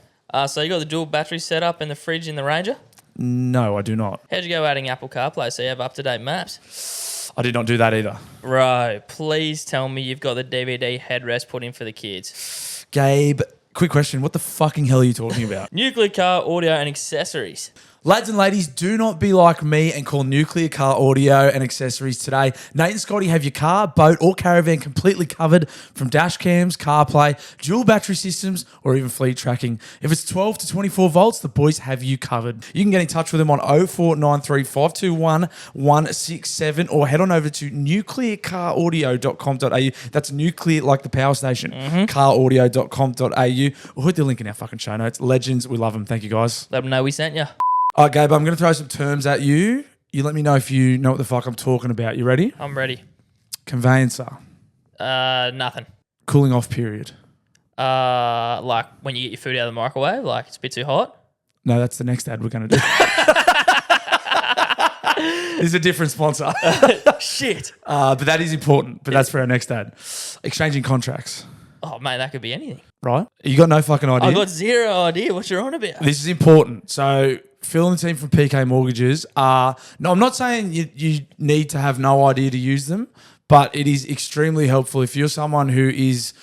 So you got the dual battery setup and the fridge in the Ranger? No, I do not. How'd you go adding Apple CarPlay so you have up-to-date maps? I did not do that either. Bro, please tell me you've got the DVD headrest put in for the kids. Gabe, quick question. What the fucking hell are you talking about? Nuclear car, audio, and accessories. Lads and ladies, do not be like me and call Nuclear Car Audio and Accessories today. Nate and Scotty have your car, boat, or caravan completely covered from dash cams, CarPlay, dual battery systems, or even fleet tracking. If it's 12 to 24 volts, the boys have you covered. You can get in touch with them on 0493 521 167 or head on over to nuclearcaraudio.com.au. That's nuclear like the power station. Caraudio.com.au. We'll hit the link in our fucking show notes. Legends, we love them. Thank you, guys. Let them know we sent you. All right, Gabe, I'm going to throw some terms at you. You let me know if you know what the fuck I'm talking about. You ready? I'm ready. Conveyancer. Nothing. Cooling off period. Like when you get your food out of the microwave, like it's a bit too hot. No, that's the next ad we're going to do. This is a different sponsor. Shit. But that is important. But that's for our next ad. Exchanging contracts. Oh, mate, that could be anything. Right? You got no fucking idea? I got zero idea what you're on about. This is important. So Phil and the team from PK Mortgages are... No, I'm not saying you need to have no idea to use them, but it is extremely helpful if you're someone who is...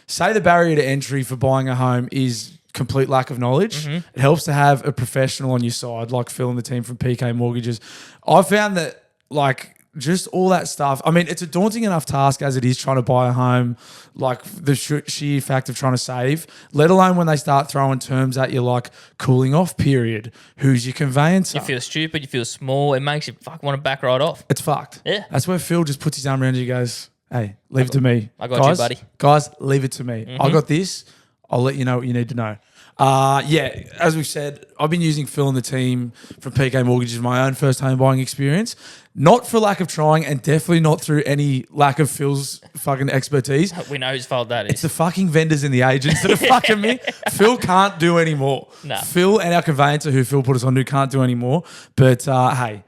Say the barrier to entry for buying a home is complete lack of knowledge. It helps to have a professional on your side like Phil and the team from PK Mortgages. I found that like just all that stuff. I mean, it's a daunting enough task as it is trying to buy a home, like the sheer fact of trying to save, let alone when they start throwing terms at you like cooling off period, who's your conveyancer. You feel stupid, you feel small. It makes you fuck want to back right off. It's fucked. Yeah. That's where Phil just puts his arm around you and goes, hey, leave it to me. I got guys, you, buddy. Guys, leave it to me. I got this. I'll let you know what you need to know. Yeah, as we've said, I've been using Phil and the team from PK Mortgages in my own first home buying experience. Not for lack of trying and definitely not through any lack of Phil's fucking expertise. We know whose fault that is. It's the fucking vendors and the agents that are fucking me. Phil can't do any more. No. Phil and our conveyancer who Phil put us on to can't do any more. But hey,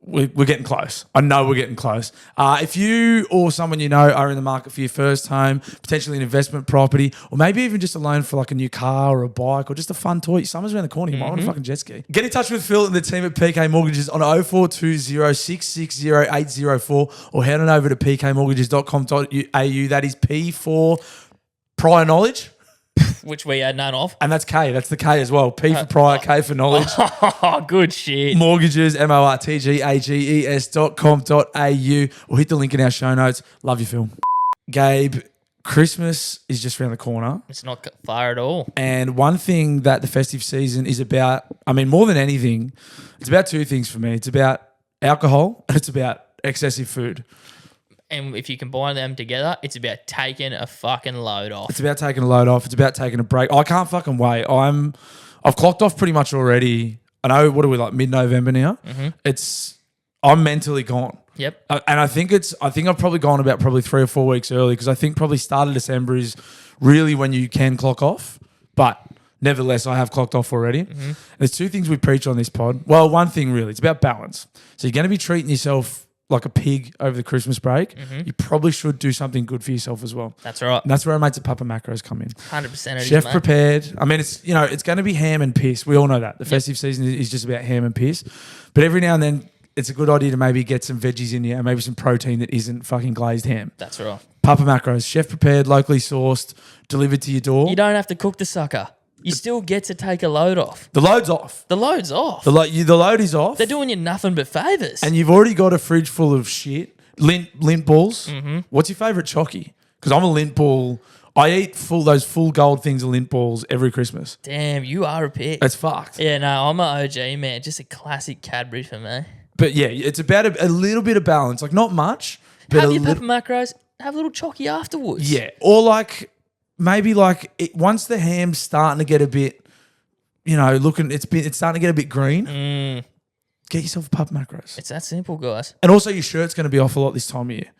we're getting close. I know we're getting close. If you or someone you know are in the market for your first home, potentially an investment property, or maybe even just a loan for like a new car or a bike or just a fun toy, summer's around the corner, you might want a fucking jet ski. Get in touch with Phil and the team at PK Mortgages on 0420 660 804 or head on over to pkmortgages.com.au. That is P for prior knowledge. Which we had none of. And that's K. That's the K as well. P for prior, K for knowledge. Oh, good shit. Mortgages, mortgages.com.au. We'll hit the link in our show notes. Love you, Phil. Gabe, Christmas is just around the corner. It's not far at all. And one thing that the festive season is about, I mean, more than anything, it's about two things for me. It's about alcohol and it's about excessive food. And if you combine them together, it's about taking a fucking load off. It's about taking a load off. It's about taking a break. I can't fucking wait. I've clocked off pretty much already. I know, what are we, like mid-November now? I'm mentally gone. Yep. And I think I've probably gone about 3 or 4 weeks early because I think probably start of December is really when you can clock off. But nevertheless, I have clocked off already. There's two things we preach on this pod. Well, one thing really, it's about balance. So you're going to be treating yourself like a pig over the Christmas break. You probably should do something good for yourself as well. That's right. And that's where our mates at Papa Macros come in. 100% Chef prepared. I mean, it's it's going to be ham and piss. We all know that. The festive season is just about ham and piss. But every now and then, it's a good idea to maybe get some veggies in you and maybe some protein that isn't fucking glazed ham. That's right. Papa Macros, chef prepared, locally sourced, delivered to your door. You don't have to cook the sucker. You still get to take a load off. The load's off. The load's off. The load is off. They're doing you nothing but favours. And you've already got a fridge full of shit. Lint balls. What's your favourite chocky? Because I'm a lint ball. I eat those full gold things of lint balls every Christmas. Damn, you are a pig. It's fucked. Yeah, no, I'm an OG, man. Just a classic Cadbury for me. But yeah, it's about a little bit of balance. Like not much. But have your Papa Macros. Have a little chocky afterwards. Yeah. Or like maybe like once the ham's starting to get a bit, it's starting to get a bit green. Get yourself a Papa Macros. It's that simple, guys. And also your shirt's going to be off a lot this time of year.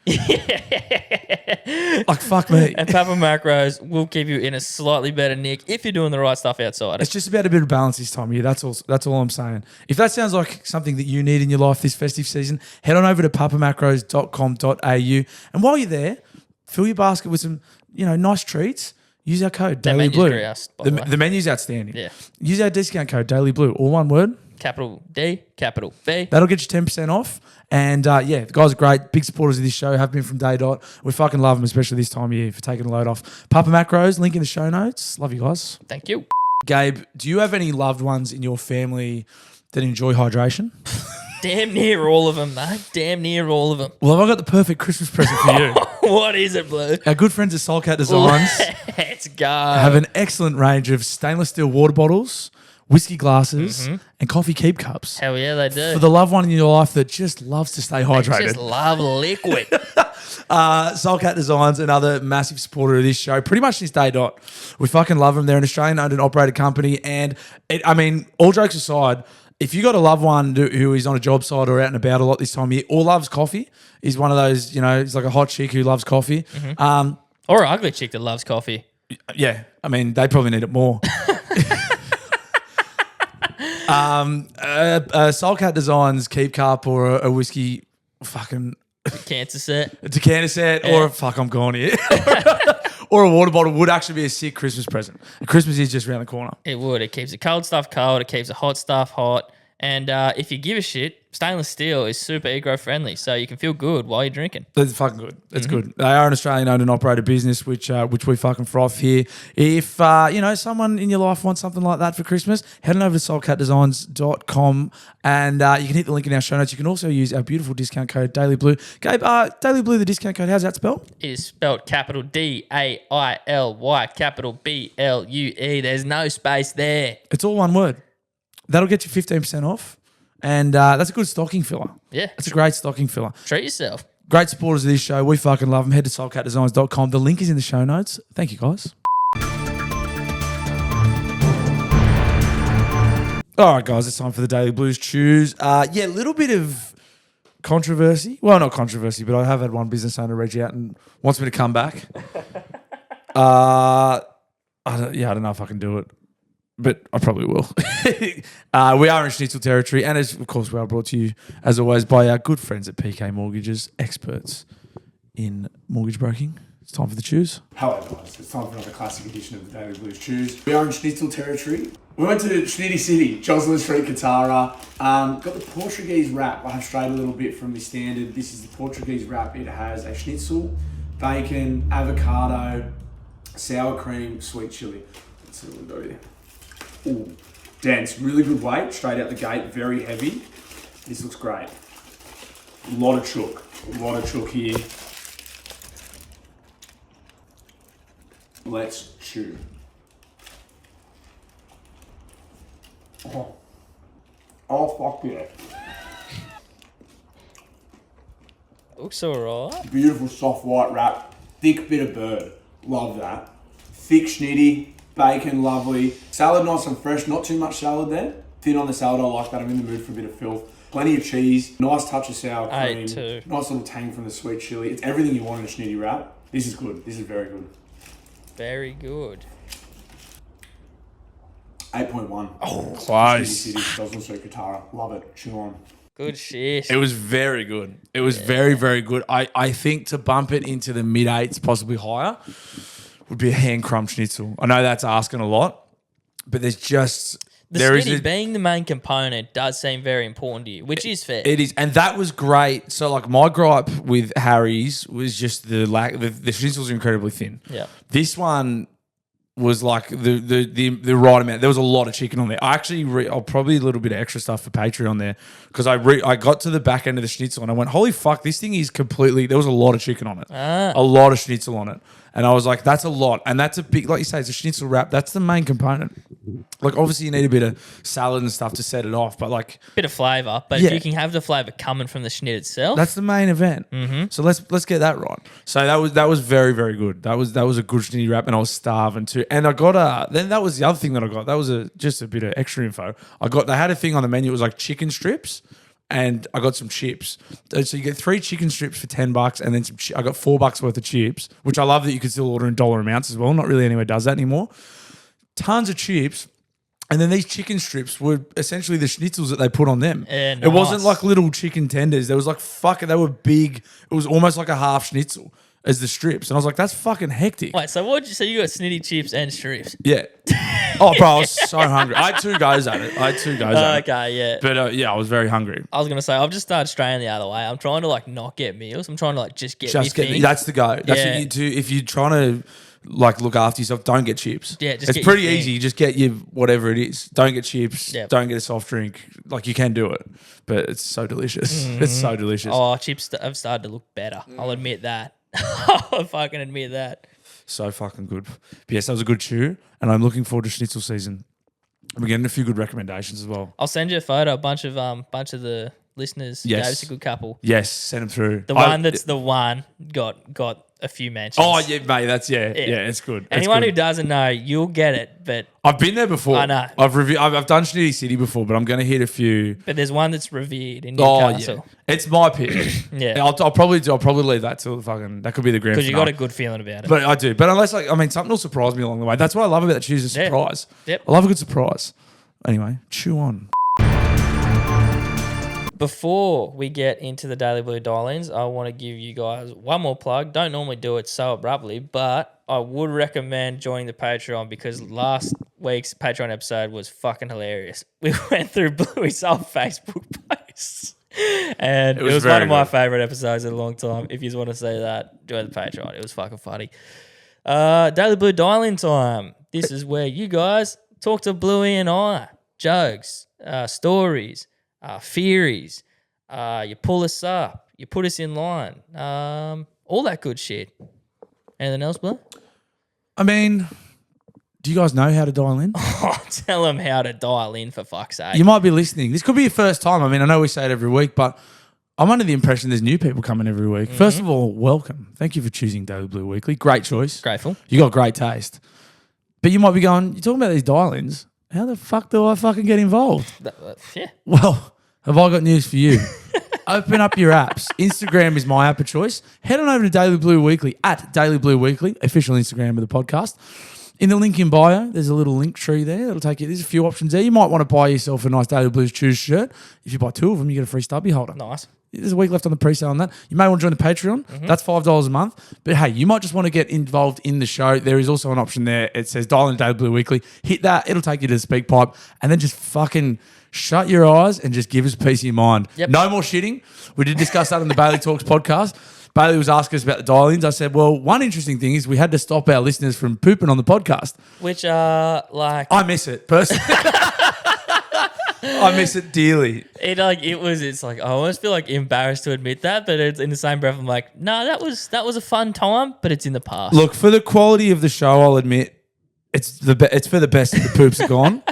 Like, fuck me. And Papa Macros will keep you in a slightly better nick if you're doing the right stuff outside. It's just about a bit of balance this time of year. That's all I'm saying. If that sounds like something that you need in your life this festive season, head on over to papamacros.com.au. And while you're there, fill your basket with some, nice treats. use our code That Daily menu's Blue. grouse, by the way. The menu's outstanding. Yeah. Use our discount code Daily Blue, all one word. Capital D, capital B. That'll get you 10% off. And the guys are great. Big supporters of this show, have been from day dot. We fucking love them, especially this time of year, for taking the load off. Papa Macros, link in the show notes. Love you guys. Thank you. Gabe, do you have any loved ones in your family that enjoy hydration? Damn near all of them, mate. Damn near all of them. Well, have I got the perfect Christmas present for you? What is it, Blue? Our good friends at Soulcat Designs Let's go. have an excellent range of stainless steel water bottles, whiskey glasses, and coffee keep cups. Hell yeah, they do. For the loved one in your life that just loves to stay They hydrated. just love liquid. Soulcat Designs, another massive supporter of this show, pretty much since day dot. We fucking love them. They're an Australian owned and operated company. And all jokes aside, if you got a loved one who is on a job site or out and about a lot this time of year or loves coffee, is one of those, he's like a hot chick who loves coffee. Or an ugly chick that loves coffee. Yeah, they probably need it more. Soulcat Designs keep cup or a whiskey fucking Cancer set. a decanter set or I'm going here. Or a water bottle would actually be a sick Christmas present. And Christmas is just around the corner. It would. It keeps the cold stuff cold. It keeps the hot stuff hot. And if you give a shit, stainless steel is super eco-friendly, so you can feel good while you're drinking. That's fucking good. That's good. They are an Australian owned and operated business, which we fucking froth here. If someone in your life wants something like that for Christmas, head on over to soulcatdesigns.com and you can hit the link in our show notes. You can also use our beautiful discount code Daily Blue. Gabe, Daily Blue, the discount code, how's that spelled? It is spelled capital D-A-I-L-Y, capital B-L-U-E. There's no space there. It's all one word. That'll get you 15% off. And that's a good stocking filler. Yeah. That's a great stocking filler. Treat yourself. Great supporters of this show. We fucking love them. Head to soulcatdesigns.com. The link is in the show notes. Thank you, guys. All right, guys, it's time for the Daily Blues Chews. A little bit of controversy. Well, not controversy, but I have had one business owner reach out and wants me to come back. I don't know if I can do it, but I probably will. We are in Schnitzel territory, and of course, we are brought to you, as always, by our good friends at PK Mortgages, experts in mortgage broking. It's time for the Chews. Hello guys, it's time for another classic edition of the Daily Blues Chews. We are in Schnitzel territory. We went to Schnitty City, Joslin Street, Katara. Got the Portuguese wrap. I have strayed a little bit from the standard. This is the Portuguese wrap. It has a schnitzel, bacon, avocado, sour cream, sweet chili. Let's see what we've got here. Ooh, dense, really good weight, straight out the gate, very heavy. This looks great. A lot of chook here. Let's chew. Oh fuck yeah. Looks alright. Beautiful soft white wrap, thick bit of bird, love that. Thick schnitty, bacon, lovely. Salad nice and fresh, not too much salad there. Thin on the salad, I like that, I'm in the mood for a bit of filth. Plenty of cheese, nice touch of sour cream, too. nice little tang from the sweet chili. It's everything you want in a schnitty wrap. This is good, this is very good. Very good. 8.1. Oh, Schnitty close. City, Joslin Street, Katara. Love it, chew on. Good shit. It was very good. It was very, very good. I think to bump it into the mid-8s, possibly higher, would be a hand-crumb schnitzel. I know that's asking a lot, but there's just... The there is schnitty being the main component does seem very important to you, which is fair. It is, and that was great. So, like, my gripe with Harry's was just the lack. The schnitzels are incredibly thin. Yeah. This one was like the right amount. There was a lot of chicken on there. I actually, I'll probably a little bit of extra stuff for Patreon there because I got to the back end of the schnitzel and I went, holy fuck, this thing is completely. There was a lot of chicken on it, a lot of schnitzel on it, and I was like, that's a lot, and that's a big, like you say, it's a schnitzel wrap. That's the main component. Like, obviously, you need a bit of salad and stuff to set it off, but like Bit of flavour, but Yeah. if you can have the flavour coming from the schnit itself, that's the main event. Mm-hmm. So let's get that right. So that was very, very good. That was a good schnitty wrap, and I was starving too. And I got then that was the other thing that I got. That was just a bit of extra info. They had a thing on the menu. It was like chicken strips, and I got some chips. So you get 3 chicken strips for $10, and then I got $4 worth of chips, which I love that you can still order in dollar amounts as well. Not really anywhere does that anymore. Tons of chips. And then these chicken strips were essentially the schnitzels that they put on them. Yeah, It wasn't nice. like little chicken tenders. There was like, they were big. It was almost like a half schnitzel. as the strips. And I was like, that's fucking hectic. Wait, so what? So you got snitty chips and strips? Yeah. Oh, bro, I was so hungry. I had 2 goes at it. at it. Okay, yeah. But yeah, I was very hungry. I was gonna say I've just started straying the other way. I'm trying to like not get meals. I'm trying to like just get things. That's the go. That's Yeah. what you do. If you're trying to like look after yourself, don't get chips. Yeah, just it's get pretty your thing. easy. Just get your whatever it is. Don't get chips. Yep. Don't get a soft drink. Like you can do it, but it's so delicious. It's so delicious. Oh, chips have started to look better. I'll admit that. I'll fucking admit that. So fucking good. But yes, that was a good chew, and I'm looking forward to schnitzel season. We're getting a few good recommendations as well. I'll send you a photo. A bunch of the listeners Yes. gave us a good couple. Yes, send them through. The one that's the one got a few mentions. Oh yeah, mate. That's yeah. It's good. It's Anyone good. who doesn't know, you'll get it. But I've been there before. I know. I've done Schnitty City before, but I'm going to hit a few. there's one that's revered in Oh Newcastle. yeah, it's my pick. Yeah. I'll probably leave that till that could be the grand Because you finale. got a good feeling about it. But I do. But unless something will surprise me along the way. That's what I love about choose a Yeah. surprise. Yep. I love a good surprise. Anyway, chew on. Before we get into the Daily Blue dial-ins, I want to give you guys one more plug. Don't normally do it so abruptly, but I would recommend joining the Patreon because last week's Patreon episode was fucking hilarious. We went through Blueys' old Facebook posts, and it was one of my favourite episodes in a long time. If you want to see that, join the Patreon. It was fucking funny. Daily Blue dial-in time. This is where you guys talk to Bluey and I. Jokes, stories, theories, you pull us up, you put us in line, all that good shit. Anything else, Blue? I mean, do you guys know how to dial in? Tell them how to dial in, for fuck's sake. You might be listening. This could be your first time. I mean, I know we say it every week, but I'm under the impression there's new people coming every week. First of all, welcome. Thank you for choosing Daily Blue Weekly. Great choice. Grateful. You got great taste. But you might be going, you're talking about these dial-ins. How the fuck do I fucking get involved? Yeah. Well, have I got news for you? Open up your apps. Instagram is my app of choice. Head on over to Daily Blue Weekly, at Daily Blue Weekly, official Instagram of the podcast. In the link in bio, there's a little link tree there. That'll take you. There's a few options there. You might want to buy yourself a nice Daily Blues Choose shirt. If you buy 2 of them, you get a free stubby holder. Nice. There's a week left on the pre-sale on that. You may want to join the Patreon. That's $5 a month. But hey, you might just want to get involved in the show. There is also an option there. It says dial in Daily Blue Weekly. Hit that. It'll take you to the speak pipe. And then just fucking shut your eyes and just give us a piece of your mind. Yep. No more shitting. We did discuss that on the Bailey Talks podcast. Bailey was asking us about the dial-ins. I said, well, one interesting thing is we had to stop our listeners from pooping on the podcast. Which like I miss it, personally. I miss it dearly. It's like I almost feel like embarrassed to admit that, but it's in the same breath I'm like, no, that was a fun time, but it's in the past. Look, for the quality of the show, I'll admit it's for the best that the poops are gone.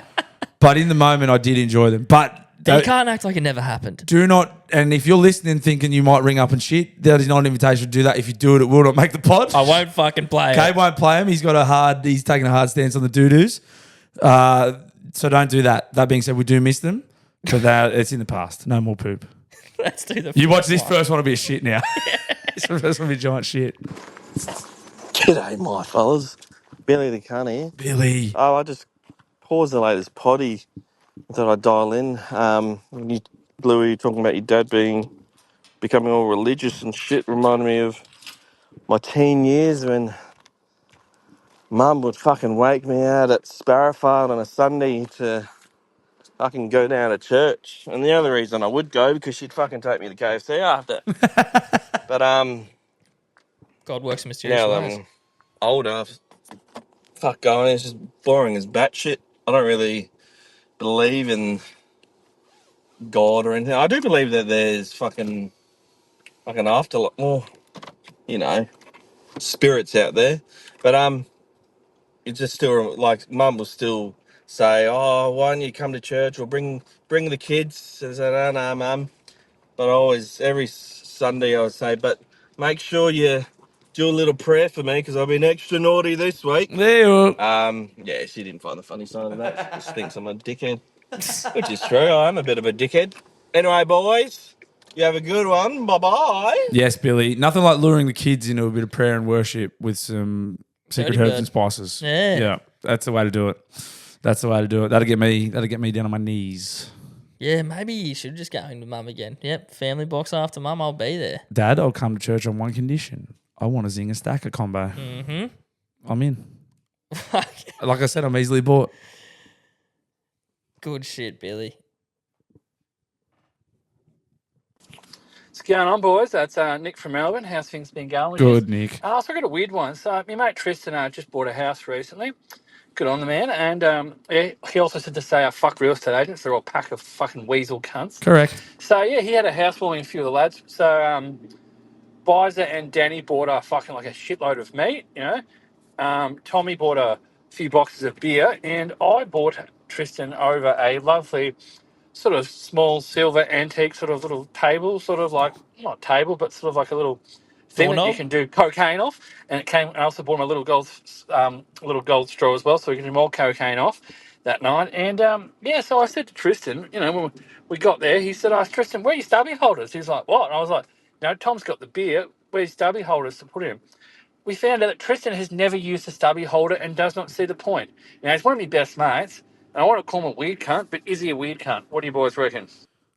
But in the moment, I did enjoy them. But you can't act like it never happened. do not, and if you're listening thinking you might ring up and shit, that is not an invitation to do that. If you do it, it will not make the pod. I won't fucking play Kay it. won't play him. He's taking a hard stance on the doo-doos. So don't do that. That being said, we do miss them, but it's in the past. No more poop. Let's do the You watch this one. first one will be a shit now. This first one will be giant shit. G'day, my fellas. Billy the cunt here. Billy. Oh, I just paused the latest potty. I thought I'd dial in. When you, Bluey, talking about your dad becoming all religious and shit reminded me of my teen years when Mum would fucking wake me out at Sparrowfield on a Sunday to fucking go down to church. And the only reason I would go because she'd fucking take me to KFC after. But God works in mysterious now that ways. I'm older, fuck going, it's just boring as batshit. I don't really believe in God or anything. I do believe that there's fucking afterlife, well, spirits out there. But it just still, like, Mum will still say, oh, why don't you come to church or bring the kids? I said, no, Mum. But every Sunday I would say, but make sure you do a little prayer for me because I've been extra naughty this week. There you go. Yeah, she didn't find the funny side of that. She just thinks I'm a dickhead. Which is true, I am a bit of a dickhead. Anyway, boys, you have a good one. Bye-bye. Yes, Billy. Nothing like luring the kids into a bit of prayer and worship with some secret Dirty herbs bird. and spices. Yeah. That's the way to do it. That'll get me down on my knees. Yeah, maybe you should just go into Mum again. Yep, family box after Mum, I'll be there. Dad, I'll come to church on one condition. I want a Zinger Stacker combo. Mm-hmm. I'm in. Like I said, I'm easily bought. Good shit, Billy. What's going on, boys? That's Nick from Melbourne. How's things been going with Good, you? Nick. So I got a weird one. So my mate Tristan just bought a house recently. Good on the man. And he also said to say, fuck real estate agents. They're all a pack of fucking weasel cunts. Correct. So, yeah, he had a housewarming, a few of the lads. So Bizer and Danny bought a fucking like a shitload of meat, you know. Tommy bought a few boxes of beer. And I bought Tristan over a lovely sort of small silver antique sort of little table, sort of like, not table, but sort of like a little thing that you Doorknob? can do cocaine off. And it came, I also bought him a little gold straw as well, so we can do more cocaine off that night. And yeah, so I said to Tristan, you know, when we got there, he said, Tristan, where are your stubby holders? He's like, what? And I was like, no, Tom's got the beer. Where's stubby holders to put in? We found out that Tristan has never used a stubby holder and does not see the point. Now, he's one of my best mates, and I want to call him a weird cunt, but is he a weird cunt? What do you boys reckon?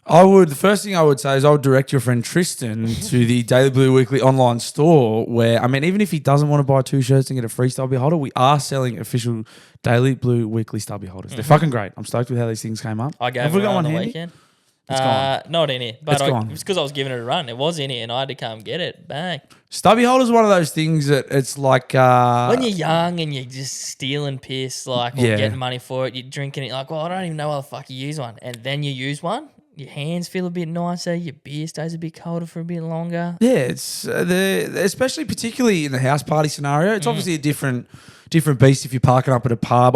The first thing I would say is I would direct your friend Tristan to the Daily Blue Weekly online store where, I mean, even if he doesn't want to buy 2 shirts and get a free stubby holder, we are selling official Daily Blue Weekly stubby holders. They're fucking great. I'm stoked with how these things came up. I gave Have it we got on one the handy? weekend. It's gone. Not in it, but It's gone. it's because I was giving it a run. It was in it, and I had to come get it. Bang. Stubby holder is one of those things that it's like... When you're young and you're just stealing piss, like, or Yeah. getting money for it, you're drinking it, like, well, I don't even know how the fuck you use one. And then you use one, your hands feel a bit nicer, your beer stays a bit colder for a bit longer. Yeah, it's especially particularly in the house party scenario. It's obviously a different beast if you're parking up at a pub.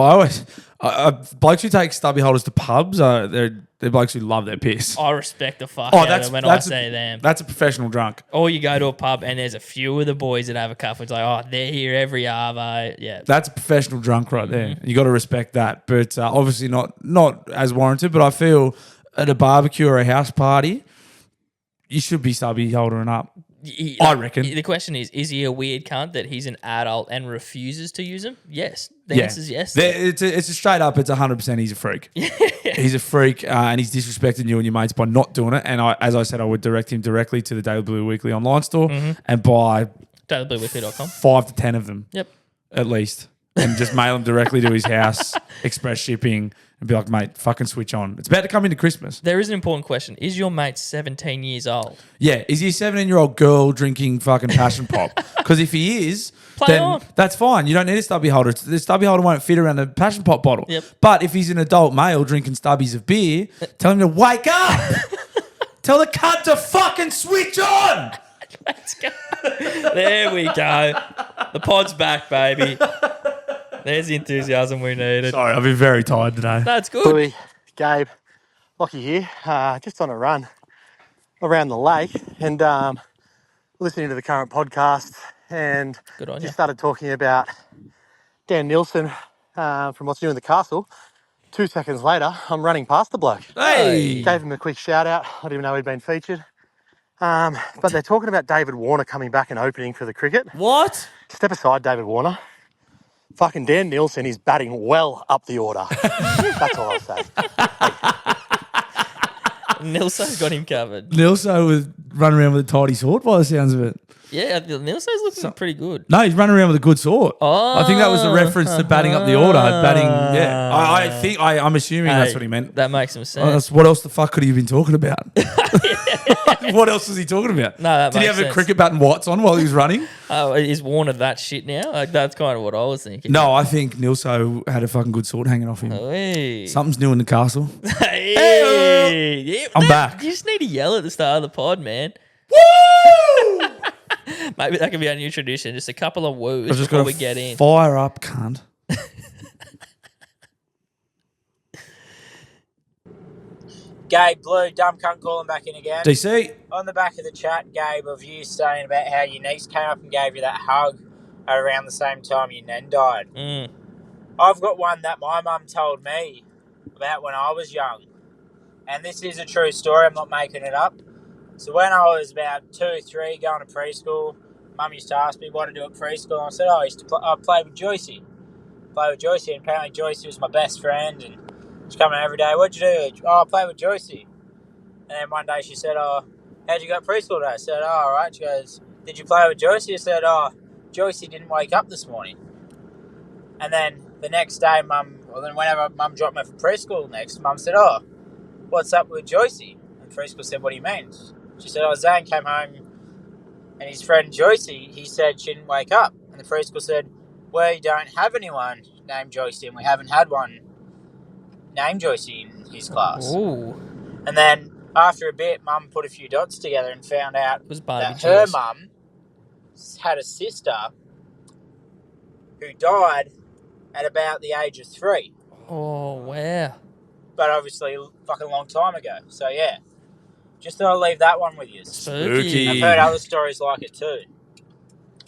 Blokes who take stubby holders to pubs, they're blokes who love their piss. I respect the fuck out of them when I see them. That's a professional drunk. Or you go to a pub and there's a few of the boys that have a couple. It's like, oh, they're here every arvo. Yeah. That's a professional drunk right there. You got to respect that. But obviously not as warranted. But I feel at a barbecue or a house party, you should be stubby holdering up. I reckon. The question is he a weird cunt that he's an adult and refuses to use them? Yes. The answer is yes. It's a straight up, it's 100% he's a freak. He's a freak and he's disrespecting you and your mates by not doing it. And as I said, I would direct him directly to the Daily Blue Weekly online store and buy DailyBlueWeekly.com. 5 to 10 of them. Yep. At least. And just mail them directly to his house, express shipping, and be like, mate, fucking switch on. It's about to come into Christmas. There is an important question. Is your mate 17 years old? Yeah. Is he a 17-year-old girl drinking fucking passion pop? Because if he is, then on. that's fine. You don't need a stubby holder. The stubby holder won't fit around the passion pop bottle. Yep. But if he's an adult male drinking stubbies of beer, tell him to wake up. Tell the cunt to fucking switch on. Let's go. There we go. The pod's back, baby. There's the enthusiasm we needed. Sorry, I've been very tired today. That's good. Bluey, Gabe, Lockie here, just on a run around the lake and listening to the current podcast and Good on you. just started talking about Dan Nielsen from What's New in the Castle. 2 seconds later, I'm running past the bloke. Hey. Gave him a quick shout out. I didn't even know he'd been featured. But they're talking about David Warner coming back and opening for the cricket. What? Step aside, David Warner. Fucking Dan Nielsen is batting well up the order. That's all I'll say. Nilso's got him covered. Nilso was running around with a tidy sword by the sounds of it. Yeah, Nilso's looking pretty good. No, he's running around with a good sword. Oh. I think that was the reference to batting up the order. Yeah. I'm assuming that's what he meant. That makes some sense. What else the fuck could he have been talking about? What else was he talking about? No, that Did he makes have a sense. cricket bat and whites on while he was running? Oh, is Warner that shit now? Like, that's kind of what I was thinking. No, I think Nilso had a fucking good sword hanging off him. Hey. Something's new in the castle. Hey. Yeah, I'm back. You just need to yell at the start of the pod, man. Woo! Maybe that could be our new tradition. Just a couple of woos I've just before got we to get in. fire up, cunt. Gabe Blue, dumb cunt calling back in again. DC. On the back of the chat, Gabe, of you saying about how your niece came up and gave you that hug at around the same time your nan died. I've got one that my mum told me about when I was young. And this is a true story, I'm not making it up. So when I was about 2, 3, going to preschool, Mum used to ask me what to do at preschool. And I said, I used to play with Joycey. And apparently Joycey was my best friend. And she's coming every day. What'd you do? Oh, I play with Joycey. And then one day she said, how'd you go to preschool today? I said, all right. She goes, did you play with Joycey? I said, oh, Joycey didn't wake up this morning. And then the next day, whenever Mum dropped me for preschool next, Mum said, oh, what's up with Joycey? And preschool said, what do you mean? She said, oh, Zane came home and his friend Joycey, he said she didn't wake up. And the preschool said, we don't have anyone named Joycey, and we haven't had one named Joycey in his class. Ooh. And then after a bit, Mum put a few dots together and found out Was that Joyce. her mum had a sister who died at about the age of 3. Oh, wow. But obviously a fucking long time ago. So, yeah. Just thought I'd leave that one with you. Spooky. I've heard other stories like it too.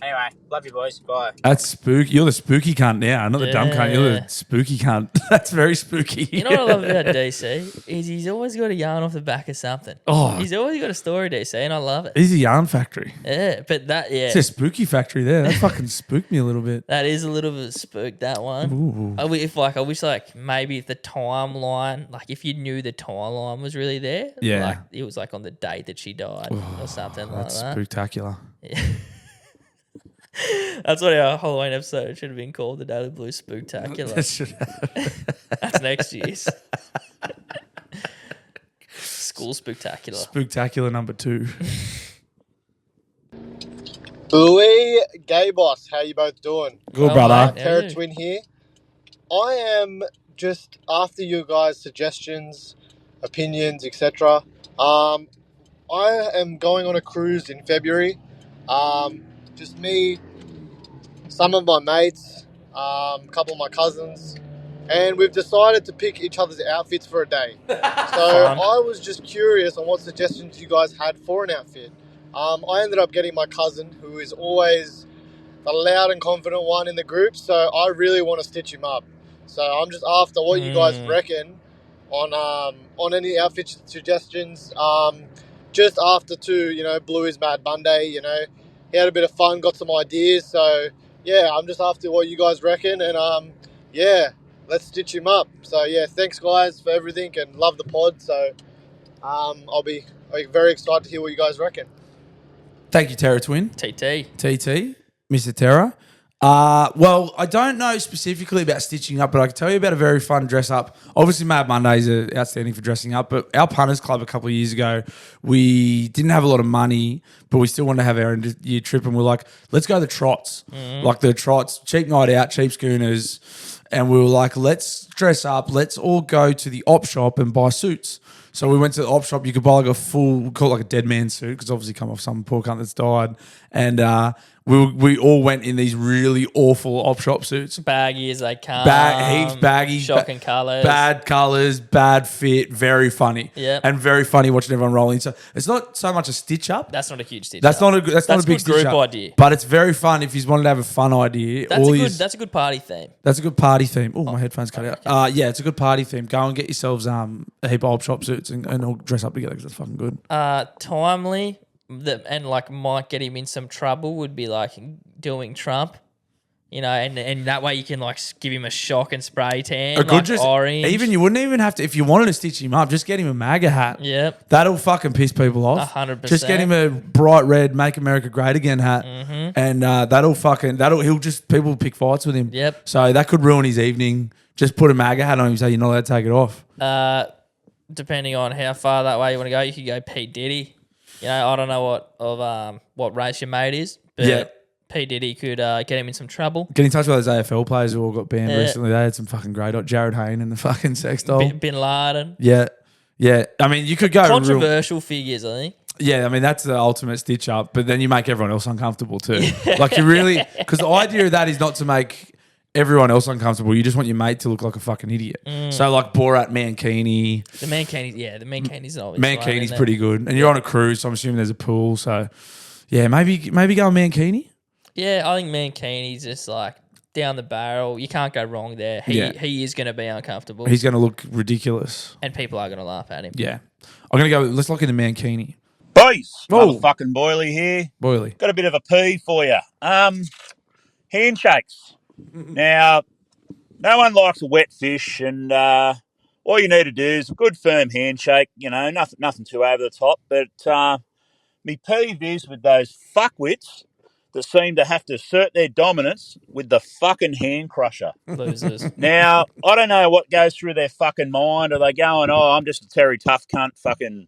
Anyway, love you boys. Bye. That's spooky. You're the spooky cunt now, not the dumb cunt. You're the spooky cunt. That's very spooky. You know what I love about DC? Is he's always got a yarn off the back of something. Oh. He's always got a story, DC, and I love it. He's a yarn factory. Yeah, but It's a spooky factory there. That fucking spooked me a little bit. that is a little bit spooked, that one. Ooh. I wish maybe if the timeline, like if you knew the timeline was really there, Yeah. like it was like on the date that she died or something like That's that. spectacular. Yeah. That's what our Halloween episode should have been called, the Daily Blues Spooktacular. That should happen. That's next year's. School Spooktacular. Spectacular number 2. Bluey, Gay Boss, how you both doing? Good, brother. mate. Terra Yeah. Twin here. I am just after you guys' suggestions, opinions, etc. I am going on a cruise in February. Just me, some of my mates, a couple of my cousins, and we've decided to pick each other's outfits for a day. So I was just curious on what suggestions you guys had for an outfit. I ended up getting my cousin, who is always the loud and confident one in the group, so I really want to stitch him up. So I'm just after what you guys reckon on any outfit suggestions. Just after Blueys Mad Monday, he had a bit of fun, got some ideas. So yeah, I'm just after what you guys reckon, and let's stitch him up. So yeah, thanks guys for everything, and love the pod. So I'll be very excited to hear what you guys reckon. Thank you, Terra Twin. TT. TT, Mr. Terra. Well, I don't know specifically about stitching up, but I can tell you about a very fun dress up. Obviously, Mad Mondays are outstanding for dressing up, but our punters club a couple of years ago, we didn't have a lot of money, but we still wanted to have our end of year trip, and we're like, let's go to the trots. Like the trots, cheap night out, cheap schooners, and we were like, let's dress up, let's all go to the op shop and buy suits. So we went to the op shop. You could buy like a full, we call it like a dead man suit, because obviously come off some poor cunt that's died. And we all went in these really awful op shop suits. Baggy as they come. Heaps baggy. Shocking colours. Bad colours, bad fit, very funny. Yep. And very funny watching everyone rolling. So it's not so much a stitch up. That's not a huge stitch. That's up. not a that's not a big good stitch group up. idea. But it's very fun if you wanted to have a fun idea. That's a good party theme. That's a good party theme. Oh, my headphones cut out. Yeah, it's a good party theme. Go and get yourselves a heap of op shop suits and all dress up together, because it's fucking good. Timely, and like might get him in some trouble would be like doing Trump, and that way you can like give him a shock and spray tan, A good like dress, orange. even you wouldn't even have to, if you wanted to stitch him up, just get him a MAGA hat. Yep. That'll fucking piss people off. 100%. Just get him a bright red "Make America Great Again" hat, and people will pick fights with him. Yep. So that could ruin his evening. Just put a MAGA hat on him, so you're not allowed to take it off. Depending on how far that way you want to go, you could go Pete Diddy. I don't know what race your mate is, but Yeah. P. Diddy could get him in some trouble. Get in touch with those AFL players who all got banned Yeah. recently. They had some fucking great. Jared Hayne and the fucking sex doll. Bin Laden. Yeah. Yeah. I mean, you could go Controversial figures, I think. Yeah, I mean, that's the ultimate stitch up, but then you make everyone else uncomfortable too. Like you really, because the idea of that is not to make everyone else uncomfortable. You just want your mate to look like a fucking idiot. So like Borat Mankini. The Mankini's not. Mankini's pretty good. And you're on a cruise, so I'm assuming there's a pool. So yeah, maybe go Mankini. Yeah, I think Mankini's just like down the barrel. You can't go wrong there. He is going to be uncomfortable. He's going to look ridiculous. And people are going to laugh at him. Yeah. I'm going to go, let's look into Mankini. Boys, Oh. fucking Boily here. Boily. Got a bit of a pee for you. Handshakes. Now, no one likes a wet fish, and all you need to do is a good firm handshake. Nothing too over the top. But Me peeve is with those fuckwits that seem to have to assert their dominance with the fucking hand crusher. Losers. Now, I don't know what goes through their fucking mind. Are they going, oh, I'm just a Terry Tough cunt, fucking,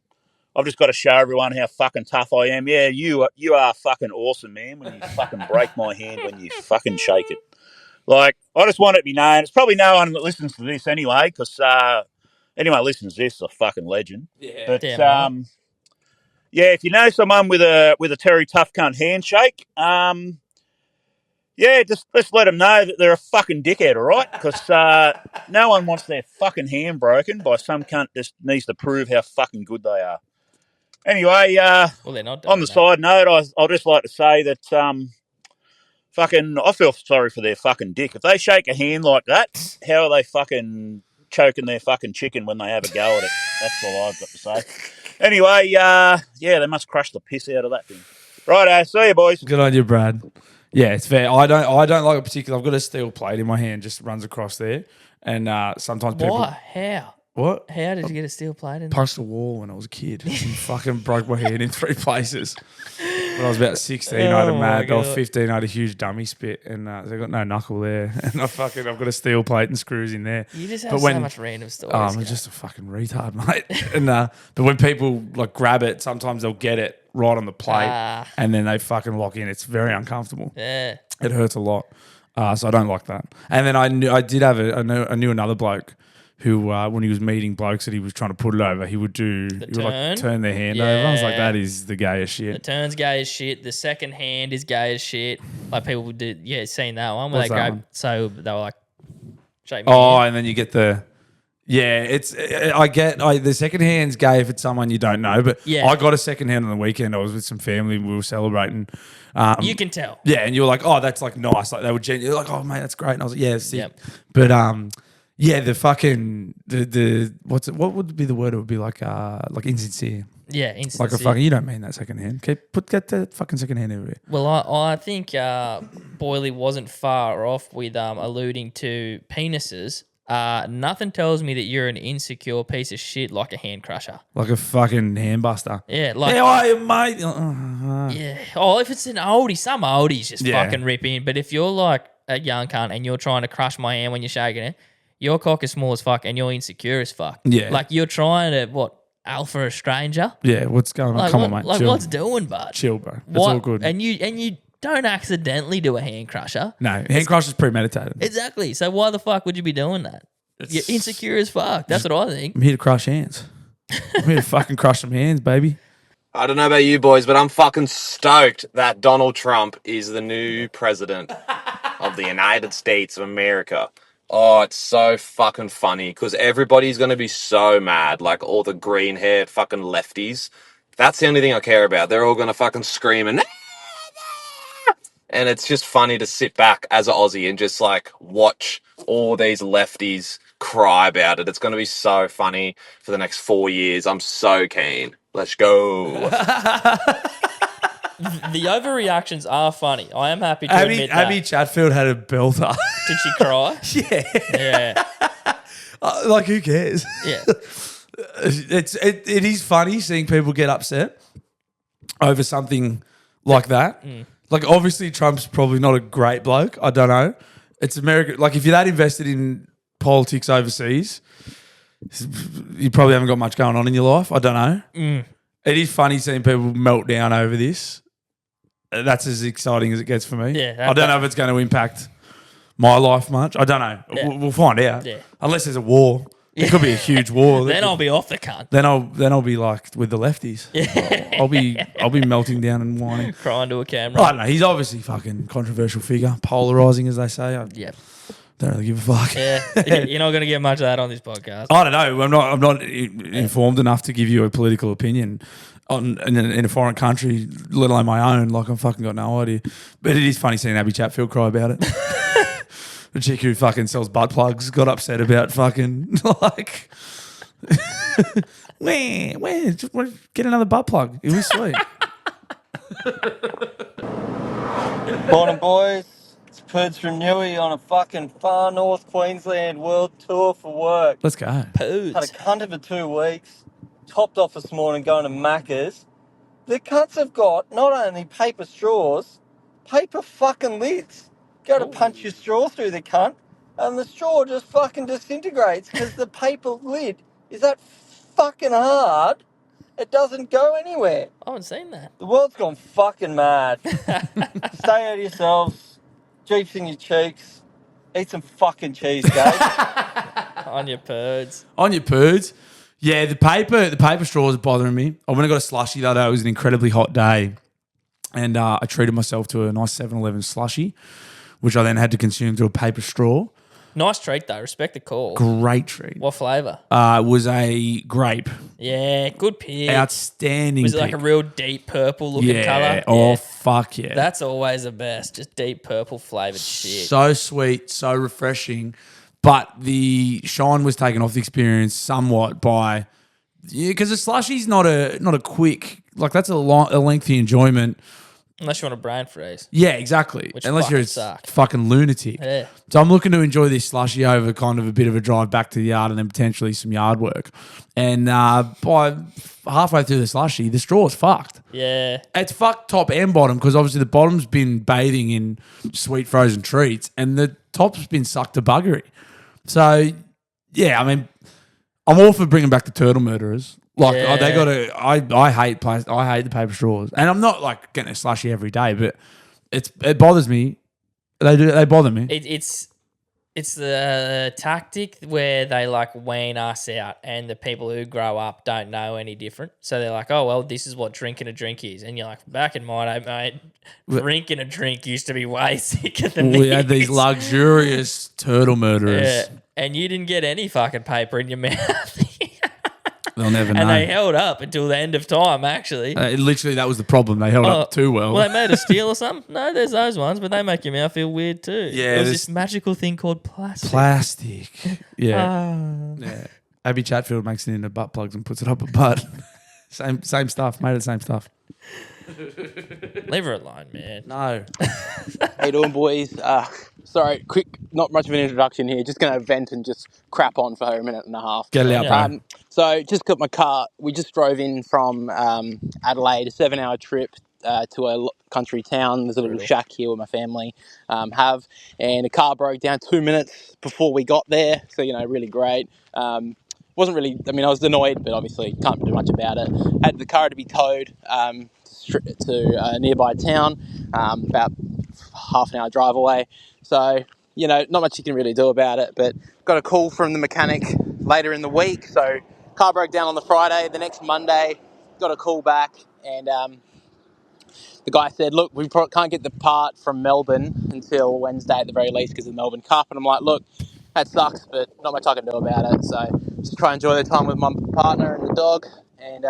I've just got to show everyone how fucking tough I am. Yeah, you are fucking awesome, man, when you fucking break my hand when you fucking shake it. Like, I just want it to be known. It's probably no one that listens to this anyway, because anyone that listens to this is a fucking legend. Yeah. But, Damn right. yeah, if you know someone with a Terry Tough cunt handshake, yeah, just let them know that they're a fucking dickhead, all right? Because no one wants their fucking hand broken by some cunt that just needs to prove how fucking good they are. Anyway, Well, they're not doing on the that. side note, I'll just like to say that fucking, I feel sorry for their fucking dick. If they shake a hand like that, how are they fucking choking their fucking chicken when they have a go at it? That's all I've got to say. Anyway, yeah, they must crush the piss out of that thing. Righto, see you, boys. Good on you, Brad. Yeah, it's fair. I don't like a particular. I've got a steel plate in my hand, just runs across there, and sometimes people. Why? How? What? How did you get a steel plate in? Punched the wall when I was a kid. And fucking broke my hand in 3 places. When I was about 16, I had a Oh mad. my I was God. 15, I had a huge dummy spit, and I got no knuckle there. And I've got a steel plate and screws in there. You just have But so when- much random stories. I'm guys. just a fucking retard, mate. And but when people like grab it, sometimes they'll get it right on the plate, and then they fucking lock in. It's very uncomfortable. Yeah. It hurts a lot, so I don't like that. And then I knew another bloke who, when he was meeting blokes that he was trying to put it over, he would like turn their hand over. I was like, Yeah. that is the gayest The shit. turn's gay as shit. The second hand is gay as shit. Like people would do, seen that one where What's they that grabbed, one? so they were like, shake me. Oh, hand. and then you get the. Yeah, the second hand's gay if it's someone you don't know, but Yeah. I got a second hand on the weekend. I was with some family, we were celebrating. You can tell. Yeah, and you were like, oh, that's like nice. Like they were genuinely like, oh, mate, that's great. And I was like, yeah, sick. Yep. But yeah, the fucking what would be the word? It would be like insincere. Yeah, Like instantly. a fucking, you don't mean that second hand. Get that fucking second hand everywhere. Well, I think Boyley wasn't far off with alluding to penises. Nothing tells me that you're an insecure piece of shit like a hand crusher. Like a fucking handbuster. Yeah, like How are you, mate? yeah. Oh, if it's an oldie, some oldies just Yeah. fucking rip in. But if you're like a young cunt and you're trying to crush my hand when you're shaking it, your cock is small as fuck and you're insecure as fuck. Yeah. Like you're trying to alpha a stranger. Yeah, what's going on? Like, Come what, on, mate. like Chill. what's doing, bud? Chill, bro. It's What- all good. And you don't accidentally do a hand crusher. No, hand crush is premeditated. Exactly. So why the fuck would you be doing that? You're insecure as fuck. That's what I think. I'm here to crush hands. I'm here to fucking crush some hands, baby. I don't know about you boys, but I'm fucking stoked that Donald Trump is the new president of the United States of America. Oh, it's so fucking funny because everybody's going to be so mad, like all the green-haired fucking lefties. That's the only thing I care about. They're all going to fucking scream and it's just funny to sit back as an Aussie and just like watch all these lefties cry about it. It's going to be so funny for the next 4 years. I'm so keen. Let's go. The overreactions are funny. I am happy to Abby admit that. Chatfield had a belter. Did she cry? Yeah. Yeah. Like, who cares? Yeah. It is funny seeing people get upset over something like that. Like, obviously, Trump's probably not a great bloke. I don't know. It's America. Like, if you're that invested in politics overseas, you probably haven't got much going on in your life. I don't know. It is funny seeing people melt down over this. That's as exciting as it gets for me. Yeah, I don't know if it's going to impact my life much. I don't know. Yeah. We'll find out. Yeah. Unless there's a war. It could be a huge war. Then I'll be off the cunt. Then I'll be like with the lefties. I'll be melting down and whining. Crying to a camera. I don't know. He's obviously fucking controversial figure, polarizing as they say. I Yeah. don't really give a fuck. Yeah. You're not going to get much of that on this podcast. I don't know. I'm not informed enough to give you a political opinion in a foreign country, let alone my own. Like, I've fucking got no idea. But it is funny seeing Abby Chatfield cry about it. The chick who fucking sells butt plugs got upset about fucking like, where just get another butt plug. It was sweet. Morning, boys. It's Puds from Newey on a fucking far north Queensland world tour for work. Let's go. Had a cunt of a 2 weeks. Topped off this morning going to Macca's. The cunts have got not only paper straws, paper fucking lids. Go to punch your straw through the cunt, and the straw just fucking disintegrates because the paper lid is that fucking hard. It doesn't go anywhere. I haven't seen that. The world's gone fucking mad. Stay out of yourselves. Jeeps in your cheeks. Eat some fucking cheese, Gabe. On your birds. On your purds. Yeah, the paper straws are bothering me. I went and got a slushie the other day. It was an incredibly hot day. And I treated myself to a nice 7-Eleven slushie, which I then had to consume through a paper straw. Nice treat though. Respect the call. Great treat. What flavour? It was a grape. Yeah, good pick. Outstanding Was it like pick. a real deep purple looking colour? Oh, Yeah. fuck yeah. That's always the best. Just deep purple flavoured shit. So sweet, so refreshing. But the shine was taken off the experience somewhat by... Yeah, because a slushie's not a quick... Like, that's a lengthy enjoyment. Unless you want a brain freeze. Yeah, exactly. Which Unless you're a fucking suck. fucking lunatic. Yeah. So I'm looking to enjoy this slushie over kind of a bit of a drive back to the yard and then potentially some yard work. And by halfway through the slushie, the straw's fucked. Yeah. It's fucked top and bottom because obviously the bottom's been bathing in sweet frozen treats and the top's been sucked to buggery. So, yeah, I mean, I'm all for bringing back the turtle murderers. Like they got to. I hate the paper straws, and I'm not like getting a slushie every day, but it bothers me. They bother me. It's the tactic where they like wean us out, and the people who grow up don't know any different. So they're like, "Oh well, this is what drinking a drink is," and you're like, "Back in my day, mate, drinking a drink used to be way sicker than We this." had these luxurious turtle murderers. Yeah, and you didn't get any fucking paper in your mouth. They'll never know. And they held up until the end of time, actually. Literally, that was the problem. They held up too well. Well, they made of steel or something? No, there's those ones, but they make your mouth feel weird too. Yeah, There's this this magical thing called plastic. Plastic. Yeah. Yeah. Abby Chatfield makes it into butt plugs and puts it up a butt. same stuff. Made of the same stuff. Leave her alone, man. No. How you doing, boys? Sorry, quick, not much of an introduction here. Just going to vent and just crap on for a minute and a half. Get it out, bro. So just got my car. We just drove in from Adelaide, a 7-hour trip to a country town. There's a little shack here where my family have. And the car broke down 2 minutes before we got there. So, really great. Wasn't really, I was annoyed, but obviously can't do much about it. Had the car to be towed to a nearby town, about half an hour drive away. So, not much you can really do about it, but got a call from the mechanic later in the week. So car broke down on the Friday. The next Monday, got a call back, and the guy said, look, we can't get the part from Melbourne until Wednesday at the very least because of the Melbourne Cup. And I'm like, look, that sucks, but not much I can do about it. So just try and enjoy the time with my partner and the dog and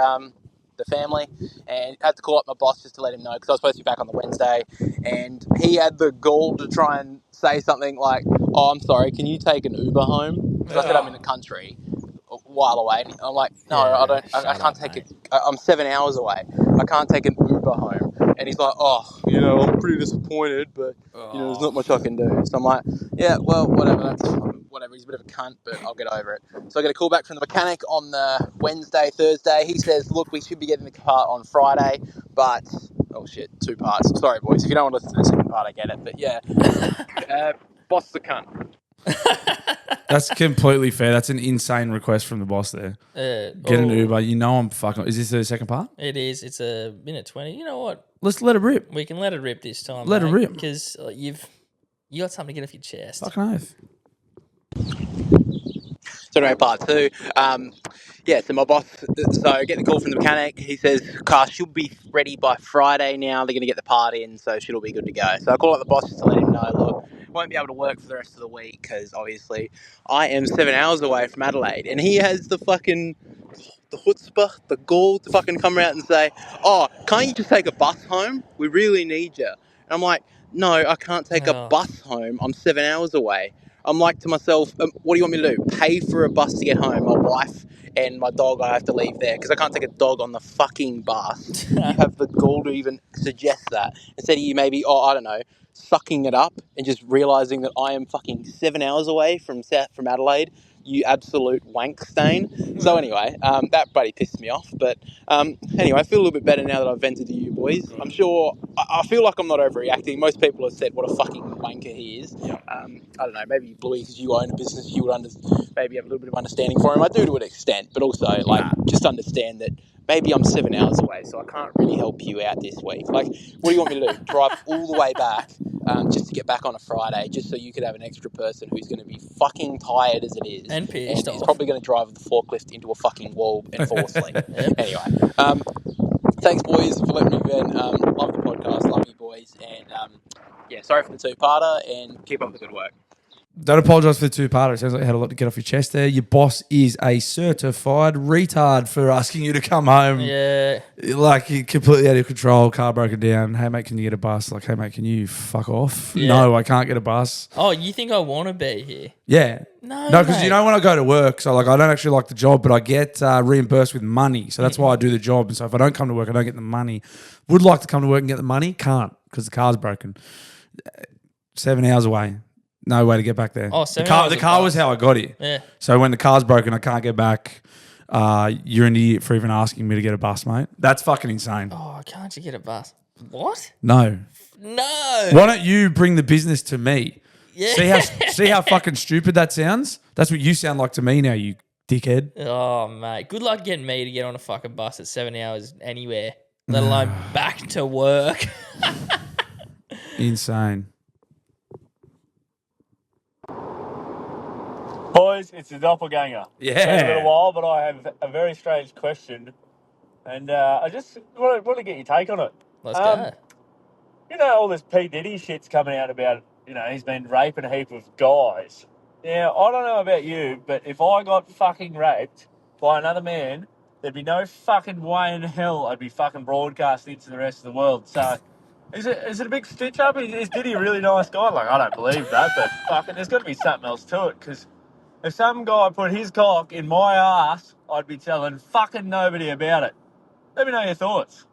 the family. And I had to call up my boss just to let him know because I was supposed to be back on the Wednesday. And he had the gall to try and say something like, oh, I'm sorry, can you take an Uber home? Because I said I'm in the country a while away. And I'm like, no, I can't take it. I'm 7 hours away. I can't take an Uber home. And he's like, I'm pretty disappointed, but, there's not much I can do. So I'm like, yeah, well, whatever. Whatever. He's a bit of a cunt, but I'll get over it. So I get a call back from the mechanic on the Wednesday, Thursday. He says, look, we should be getting the part on Friday, but, oh shit, 2 parts. Sorry, boys. If you don't want to listen to the second part, I get it. But yeah, boss is a cunt. That's completely fair. That's an insane request from the boss there. Get an Uber. I'm fucking... Is this the second part? It is. It's a minute 20. You know what? Let's let it rip. We can let it rip this time. Let it rip. Because you got something to get off your chest. Fucking oath. So anyway, part 2. So my boss, getting the call from the mechanic. He says, car should be ready by Friday now. They're going to get the part in, so it'll be good to go. So I call up the boss just to let him know, look, won't be able to work for the rest of the week because obviously I am 7 hours away from Adelaide. And he has the chutzpah, the gall to fucking come out and say, oh, can't you just take a bus home? We really need you. And I'm like, no, I can't take a bus home. I'm 7 hours away. I'm like to myself, what do you want me to do? Pay for a bus to get home? My wife and my dog, I have to leave there because I can't take a dog on the fucking bus. You have the gall to even suggest that. Instead of you maybe, I don't know, sucking it up and just realising that I am fucking 7 hours away from Adelaide you absolute wank stain. So anyway, that bloody pissed me off. But anyway, I feel a little bit better now that I've vented to you boys. I'm sure, I feel like I'm not overreacting. Most people have said what a fucking wanker he is. I don't know, maybe Blueys, because you own a business, you would maybe have a little bit of understanding for him. I do to an extent, but also just understand that maybe I'm 7 hours away, so I can't really help you out this week. Like, what do you want me to do? Drive all the way back just to get back on a Friday, just so you could have an extra person who's going to be fucking tired as it is. And pissed off. He's probably going to drive the forklift into a fucking wall and fall asleep. Anyway, thanks, boys, for letting me vent. Love the podcast. Love you, boys. And, sorry for the two-parter, and keep up the good work. Don't apologise for the two-parter. It sounds like you had a lot to get off your chest there. Your boss is a certified retard for asking you to come home. Yeah. Like, you're completely out of control, car broken down. Hey, mate, can you get a bus? Like, hey, mate, can you fuck off? Yeah. No, I can't get a bus. Oh, you think I want to be here? Yeah. No, because mate. you know when I go to work, so like I don't actually like the job, but I get reimbursed with money. So that's why I do the job. And so if I don't come to work, I don't get the money. Would like to come to work and get the money. Can't because the car's broken. 7 hours away. No way to get back there. Oh, the car was how I got here. Yeah. So when the car's broken, I can't get back. You're an idiot for even asking me to get a bus, mate. That's fucking insane. Oh, can't you get a bus? What? No. No. Why don't you bring the business to me? Yeah. See how fucking stupid that sounds? That's what you sound like to me now, you dickhead. Oh, mate. Good luck getting me to get on a fucking bus at 7 hours anywhere, let alone back to work. Insane. Boys, it's the doppelganger. Yeah. It's been a little while, but I have a very strange question, and I just want to get your take on it. Let's go. You know, all this P. Diddy shit's coming out about, he's been raping a heap of guys. Now, I don't know about you, but if I got fucking raped by another man, there'd be no fucking way in hell I'd be fucking broadcasting to the rest of the world. So, is it a big stitch up? Is Diddy a really nice guy? Like, I don't believe that, but fucking there's got to be something else to it, because if some guy put his cock in my ass, I'd be telling fucking nobody about it. Let me know your thoughts.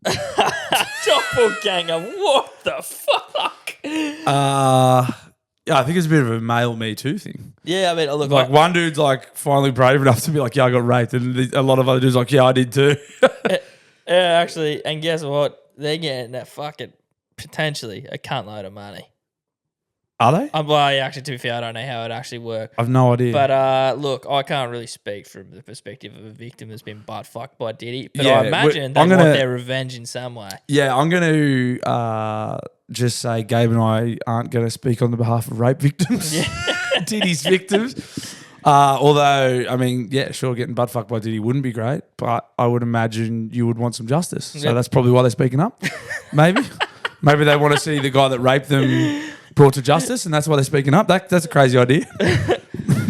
Doppelganger, what the fuck? Yeah, I think it's a bit of a male Me Too thing. Yeah, I mean, look, Like, one dude's like finally brave enough to be like, yeah, I got raped. And a lot of other dudes are like, yeah, I did too. yeah, actually, and guess what? They're getting that fucking, potentially, a cunt load of money. Are they? Well, actually, to be fair, I don't know how it actually works. I've no idea. But look, I can't really speak from the perspective of a victim that's been butt fucked by Diddy. But Yeah, I imagine they want their revenge in some way. Yeah, I'm going to just say Gabe and I aren't going to speak on the behalf of rape victims. Diddy's victims. Although, I mean, yeah, sure, getting butt fucked by Diddy wouldn't be great, but I would imagine you would want some justice. So that's probably why they're speaking up. Maybe. Maybe they want to see the guy that raped them brought to justice, and that's why they're speaking up. That's a crazy idea.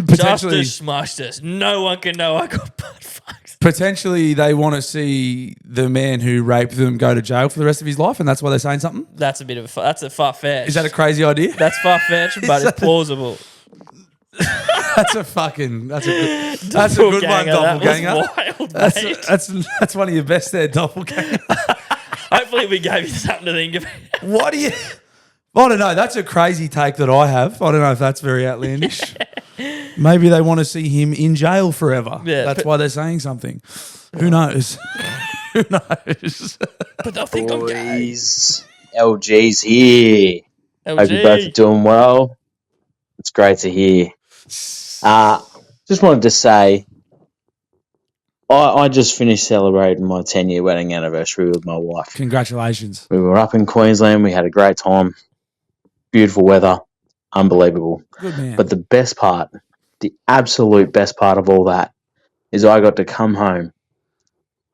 Justice smushed us. No one can know I got butt fucked. Potentially, they want to see the man who raped them go to jail for the rest of his life, and that's why they're saying something. That's that's a far-fetched. Is that a crazy idea? That's far-fetched, but it's plausible. That's a good one, doppelganger. That was wild, mate. That's one of your best there, doppelganger. Hopefully we gave you something to think about. What do you... I don't know. That's a crazy take that I have. I don't know if that's very outlandish. Maybe they want to see him in jail forever. Yeah, that's why they're saying something. Who knows? Who knows? But they'll think I'm gay. Boys, LG's here. LG. Hope you both are doing well. It's great to hear. Just wanted to say, I just finished celebrating my 10-year wedding anniversary with my wife. Congratulations. We were up in Queensland. We had a great time. Beautiful weather. Unbelievable. Good man. But the best part, the absolute best part of all that, is I got to come home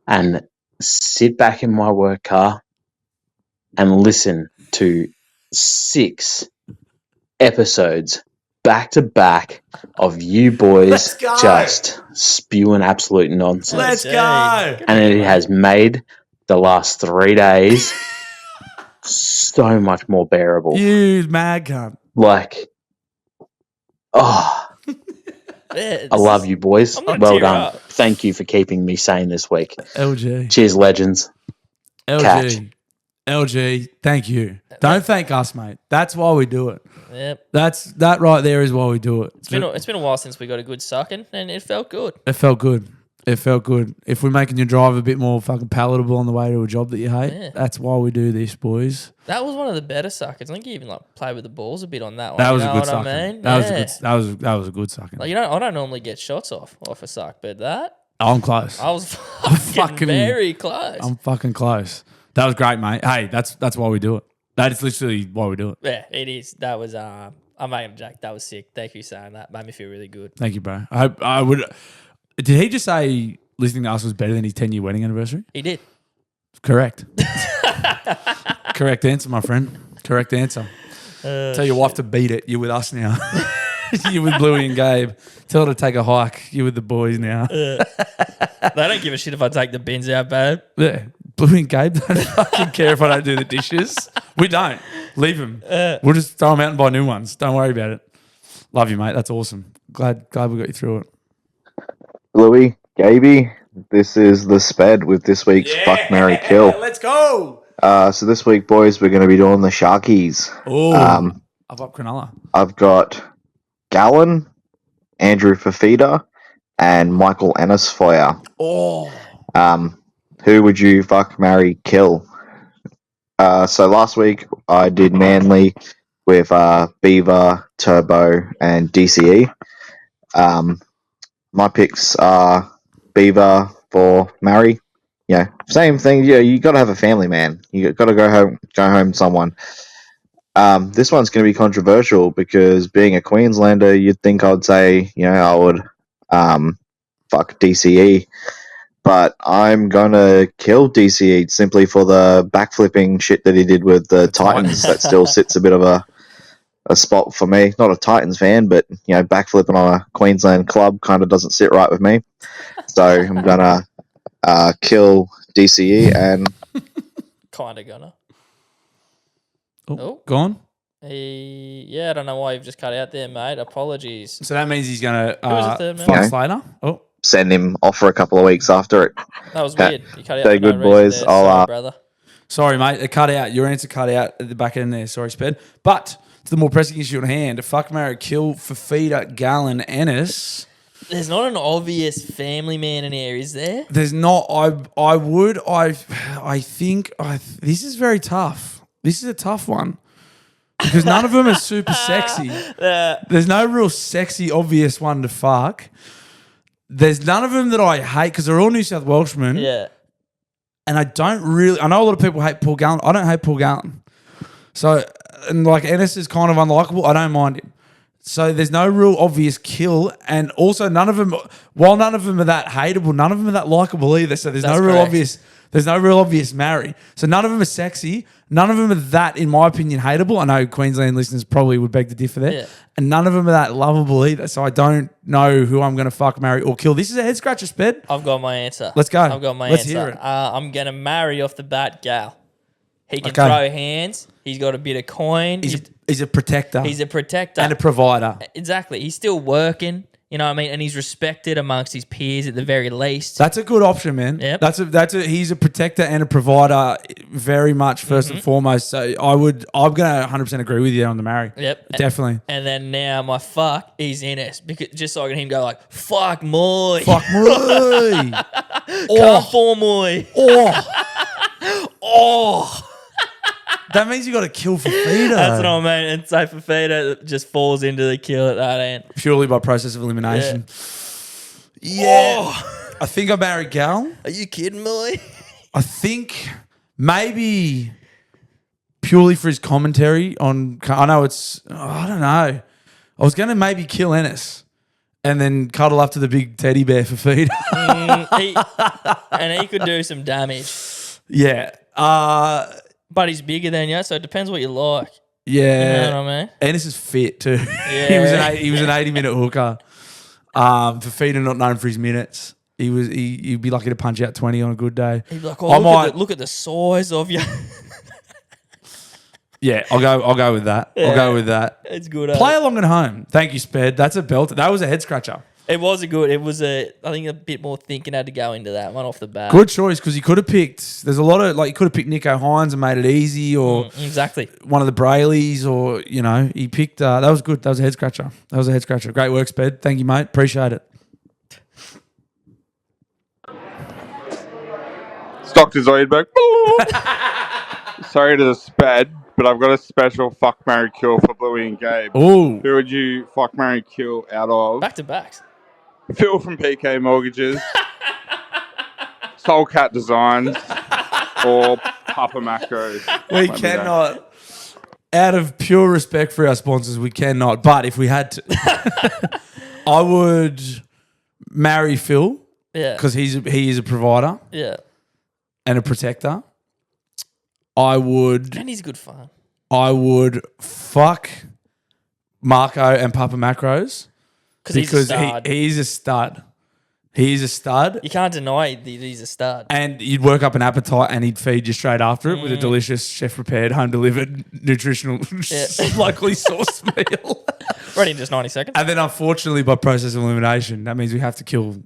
and sit back in my work car and listen to 6 episodes back to back of you boys just spewing absolute nonsense. Let's go. And it has made the last 3 days so much more bearable. You mad cunt. Like, I love you boys. Well done. Up. Thank you for keeping me sane this week. LG. Cheers, legends. LG. Catch. LG, thank you. Don't thank us, mate. That's why we do it. Yep. That right there is why we do it. It's been a while since we got a good sucking, and it felt good. It felt good. It felt good. If we're making your drive a bit more fucking palatable on the way to a job that you hate, that's why we do this, boys. That was one of the better suckers. I think you even played with the balls a bit on that one. That was you a know good sucking. I mean? That was a good sucking. Like, I don't normally get shots off a suck, but that I'm close. I was fucking very close. I'm fucking close. That was great, mate. Hey, that's why we do it. That is literally why we do it. Yeah, it is. That was I'm making a joke. That was sick. Thank you for saying that. Made me feel really good. Thank you, bro. I would. Did he just say listening to us was better than his 10-year wedding anniversary? He did. Correct. Correct answer, my friend. Correct answer. Tell your wife to beat it. You're with us now. You're with Bluey and Gabe. Tell her to take a hike. You're with the boys now. They don't give a shit if I take the bins out, babe. Yeah. Bluey and Gabe don't fucking care if I don't do the dishes. We don't. Leave them. We'll just throw them out and buy new ones. Don't worry about it. Love you, mate. That's awesome. Glad we got you through it. Bluey, Gaby, this is the Sped with this week's Fuck, Marry, Kill. Let's go. So this week, boys, we're going to be doing the Sharkies. Oh, I've up Cronulla. I've got Gallen, Andrew Fafita, and Michael Ennis for you. Oh. Who would you fuck, marry, kill? So last week I did Manly with Beaver, Turbo, and DCE. My picks are Beaver for marry. Yeah, same thing. Yeah, you got to have a family, man. You got to go home someone. This one's going to be controversial because being a Queenslander, you'd think I'd say, I would fuck DCE. But I'm going to kill DCE simply for the backflipping shit that he did with the Titans. That still sits a bit of a spot for me. Not a Titans fan, but, backflipping on a Queensland club kind of doesn't sit right with me. So I'm going to kill DCE and... Kind of gonna. Oh, gone? Yeah, I don't know why you've just cut out there, mate. Apologies. So that means he's going to man? fuck Slater? Oh. Send him off for a couple of weeks after it. That was weird. You cut out Stay good, boys. There. Sorry, brother. Sorry, mate. It cut out. Your answer cut out at the back end there. Sorry, Sped. But to the more pressing issue at hand, fuck, marry, kill, Fafita, Gallen, Ennis. There's not an obvious family man in here, is there? There's not. I think this is very tough. This is a tough one. Because none of them are super sexy. There's no real sexy, obvious one to fuck. There's none of them that I hate because they're all New South Welshmen. Yeah. And I know a lot of people hate Paul Gallen. I don't hate Paul Gallen. So, and like Ennis is kind of unlikable. I don't mind him. So there's no real obvious kill. And also none of them, while none of them are that hateable, none of them are that likable either. So there's no real obvious marry. So none of them are sexy. None of them are that, in my opinion, hateable. I know Queensland listeners probably would beg to differ there. Yeah. And none of them are that lovable either. So I don't know who I'm going to fuck, marry, or kill. This is a head scratcher, Sped. I've got my answer. Let's go. I've got my Let's answer. Hear it. I'm going to marry off the bat Gal. He can throw hands. He's got a bit of coin. He's a protector. He's a protector. And a provider. Exactly. He's still working. You know what I mean? And he's respected amongst his peers at the very least. That's a good option, man. Yep. He's a protector and a provider very much first and foremost. So I'm going to 100% agree with you on the marry. Yep. Definitely. And then now my fuck is Ennis because just so I can hear him go like, fuck Moy. Fuck Moy. Come for Moy. Oh. That means you got to kill Fafita. That's what I mean. And so Fafita just falls into the kill at that end. Purely by process of elimination. Yeah. I think I married Gal. Are you kidding me? I think maybe purely for his commentary on... I know I don't know. I was going to maybe kill Ennis and then cuddle up to the big teddy bear Fafita. And he could do some damage. Yeah. But he's bigger than you, so it depends what you like. Yeah. You know what I mean? Ennis is fit too. Yeah. he was an 80-minute hooker. Fafita not known for his minutes. He'd be lucky to punch out 20 on a good day. He'd be like, look at the size of you. Yeah, I'll go with that. Yeah. I'll go with that. It's good. Play along at home. Thank you, Sped. That's a belt. That was a head scratcher. It was I think a bit more thinking had to go into that one off the bat. Good choice because you could have picked. There's a lot of you could have picked Nico Hines and made it easy, or exactly one of the Brayleys, or he picked. That was good. That was a head scratcher. Great work, Sped. Thank you, mate. Appreciate it. Dr. Zoidberg. Sorry to the Sped, but I've got a special fuck, marry, kill for Bluey and Gabe. Ooh. Who would you fuck, marry, kill out of? back to backs. Phil from PK Mortgages, Soul Cat Designs, or Papa Macros. We cannot, out of pure respect for our sponsors, we cannot. But if we had to, I would marry Phil. Yeah. Because he is a provider. Yeah. And a protector. And he's good fun. I would fuck Marco and Papa Macros. Because he's a stud. He's a stud. You can't deny that he's a stud. And you'd work up an appetite and he'd feed you straight after it with a delicious chef-prepared, home-delivered, nutritional, locally sourced meal. Ready in just 90 seconds. And then, unfortunately, by process of elimination, that means we have to kill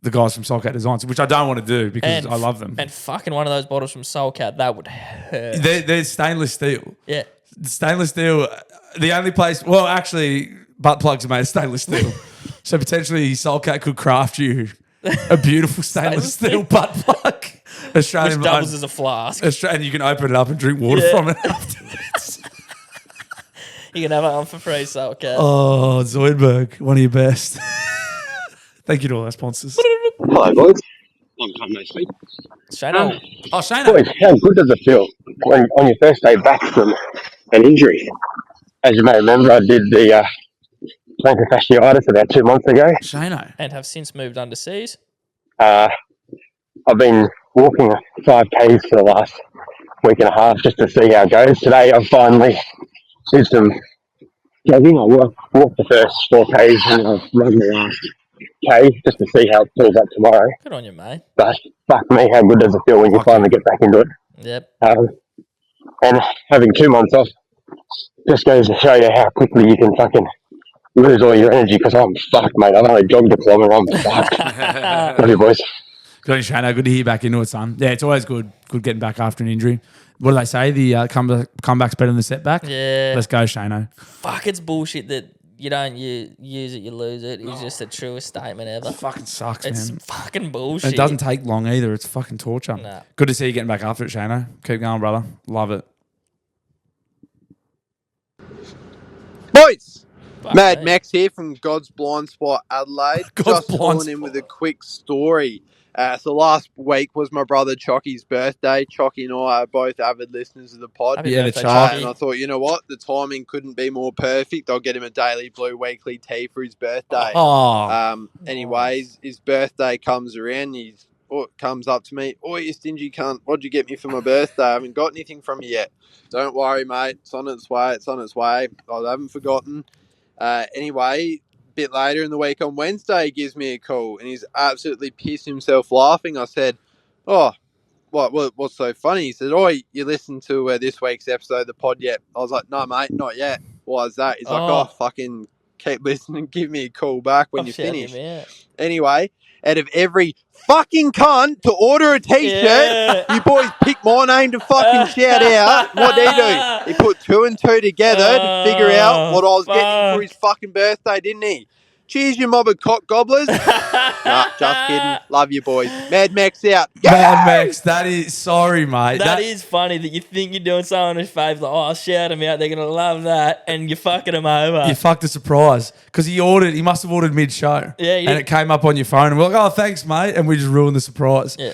the guys from Soul Cat Designs, which I don't want to do because I love them. And fucking one of those bottles from Soul Cat, that would hurt. They're stainless steel. Yeah. Stainless steel, the only place... Well, actually, butt plugs are made of stainless steel. So potentially Soul Cat could craft you a beautiful stainless steel butt plug. Australian, which doubles as a flask. And you can open it up and drink water from it afterwards. You can have it on for free, Soul Cat. Oh, Zoidberg, one of your best. Thank you to all our sponsors. Hello, boys. Long time no speak. Shano. Shano. Boys, how good does it feel when on your first day back from an injury? As you may remember, I did the plantar fasciitis about 2 months ago. Shano. And have since moved underseas. I've been walking 5Ks for the last week and a half just to see how it goes. Today I finally did some jogging. I walked the first 4Ks and I've run the last K just to see how it feels like tomorrow. Good on you, mate. But fuck me, how good does it feel when you finally get back into it? Yep. And having 2 months off just goes to show you how quickly you can fucking lose all your energy because I'm fucked, mate. I've only jogged a kilometre. I'm fucked. Love you, boys. Good on you, Shano. Good to hear you back into it, son. Yeah, it's always good getting back after an injury. What do they say? The comeback's better than the setback? Yeah. Let's go, Shano. Fuck, it's bullshit that you don't use it, you lose it. It's just the truest statement ever. It fucking sucks, it's man. It's fucking bullshit. It doesn't take long either. It's fucking torture. Nah. Good to see you getting back after it, Shano. Keep going, brother. Love it. Boys! Fuck Mad me. Max here from God's Blind Spot, Adelaide. God's Just Blind calling in with a quick story. So last week was my brother Chocky's birthday. Chocky and I are both avid listeners of the pod. Happy Yeah, the birthday, Chock. And I thought, you know what? The timing couldn't be more perfect. I'll get him a Daily Blue weekly tea for his birthday. Oh. Anyways, his birthday comes around. He's comes up to me. Oh, you stingy cunt. What'd you get me for my birthday? I haven't got anything from you yet. Don't worry, mate. It's on its way. It's on its way. I haven't forgotten. Anyway, a bit later in the week on Wednesday, he gives me a call and he's absolutely pissed himself laughing. I said, oh, what's so funny? He said, oh, you listened to this week's episode of the pod yet? I was like, no, mate, not yet. Why is that? He's like, oh, fucking keep listening. Give me a call back when you finish. Anyway, out of every fucking cunt to order a t-shirt, you boys pick my name to fucking shout out. What did he do? He put 2 and 2 together to figure out what I was getting for his fucking birthday, didn't he? Cheers, you mob of cock gobblers. Nah, just kidding. Love you, boys. Mad Max out. Mad Max, that is... Sorry, mate. That is funny that you think you're doing someone who's fave, like, oh, I'll shout them out, they're going to love that, and you're fucking them over. You fucked a surprise. Because he must have ordered mid-show. Yeah, he and did. it came up on your phone, and we're like, oh, thanks, mate. And we just ruined the surprise. Yeah.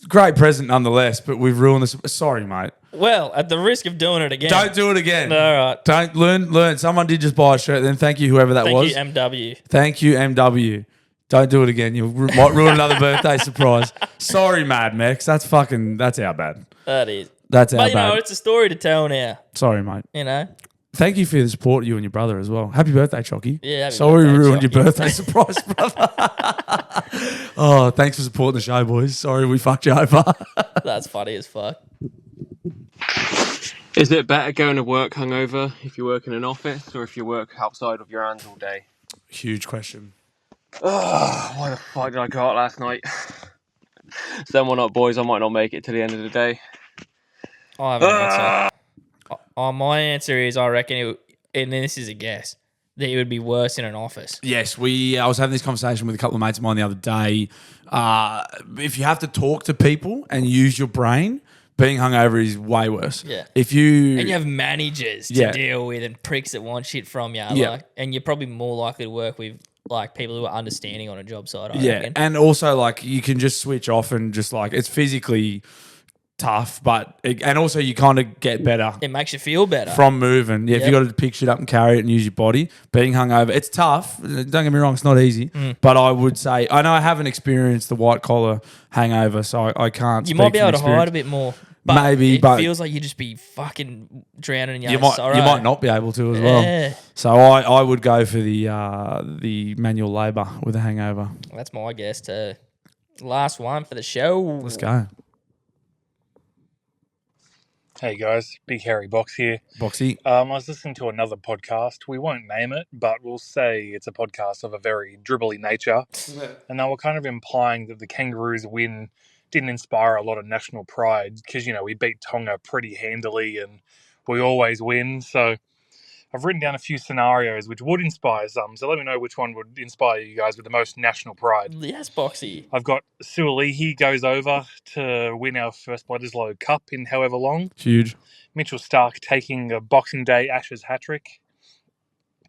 Great present nonetheless, but we've ruined the... Sorry, mate. Well, at the risk of doing it again. Don't do it again. All right. Don't learn. Someone did just buy a shirt. Then thank you, whoever that was. Thank you, MW. Thank you, MW. Don't do it again. You might ruin another birthday surprise. Sorry, Mad Max. That's our bad. That is. That's our But, bad. it's a story to tell now. Sorry, mate. You know? Thank you for the support, you and your brother as well. Happy birthday, Chocky. Yeah, happy Sorry birthday, we ruined Chocky. your birthday surprise, brother. Oh, thanks for supporting the show, boys. Sorry we fucked you over. That's funny as fuck. Is it better going to work hungover if you work in an office or if you work outside of your hands all day? Huge question. Oh, why the fuck did I go out last night? Someone up, boys. I might not make it to the end of the day. I have an answer. My answer is I reckon and this is a guess, that it would be worse in an office. Yes, I was having this conversation with a couple of mates of mine the other day. If you have to talk to people and use your brain, being hungover is way worse. Yeah. And you have managers to deal with and pricks that want shit from you. Yeah. Like, and you're probably more likely to work with like people who are understanding on a job site, I reckon. And also like you can just switch off and just like it's physically tough, and also you kind of get better. It makes you feel better. From moving. Yeah, if you got to pick shit up and carry it and use your body, being hungover, it's tough. Don't get me wrong, it's not easy. But I would say, I know I haven't experienced the white collar hangover, so I can't You speak might be from able to hide experience. a bit more. Maybe, but it feels like you just be fucking drowning in your you own sorrow. might not be able to as well. So I would go for the manual labour with a hangover. That's my guess too. Last one for the show. Let's go. Hey guys, Big Hairy Box here. Boxy. I was listening to another podcast. We won't name it, but we'll say it's a podcast of a very dribbly nature. And they were kind of implying that the Kangaroos win didn't inspire a lot of national pride because, we beat Tonga pretty handily and we always win. So I've written down a few scenarios which would inspire some. So let me know which one would inspire you guys with the most national pride. Yes, Boxy. I've got Suolihi goes over to win our first Bledisloe Cup in however long. Huge. Mitchell Starc taking a Boxing Day Ashes hat-trick.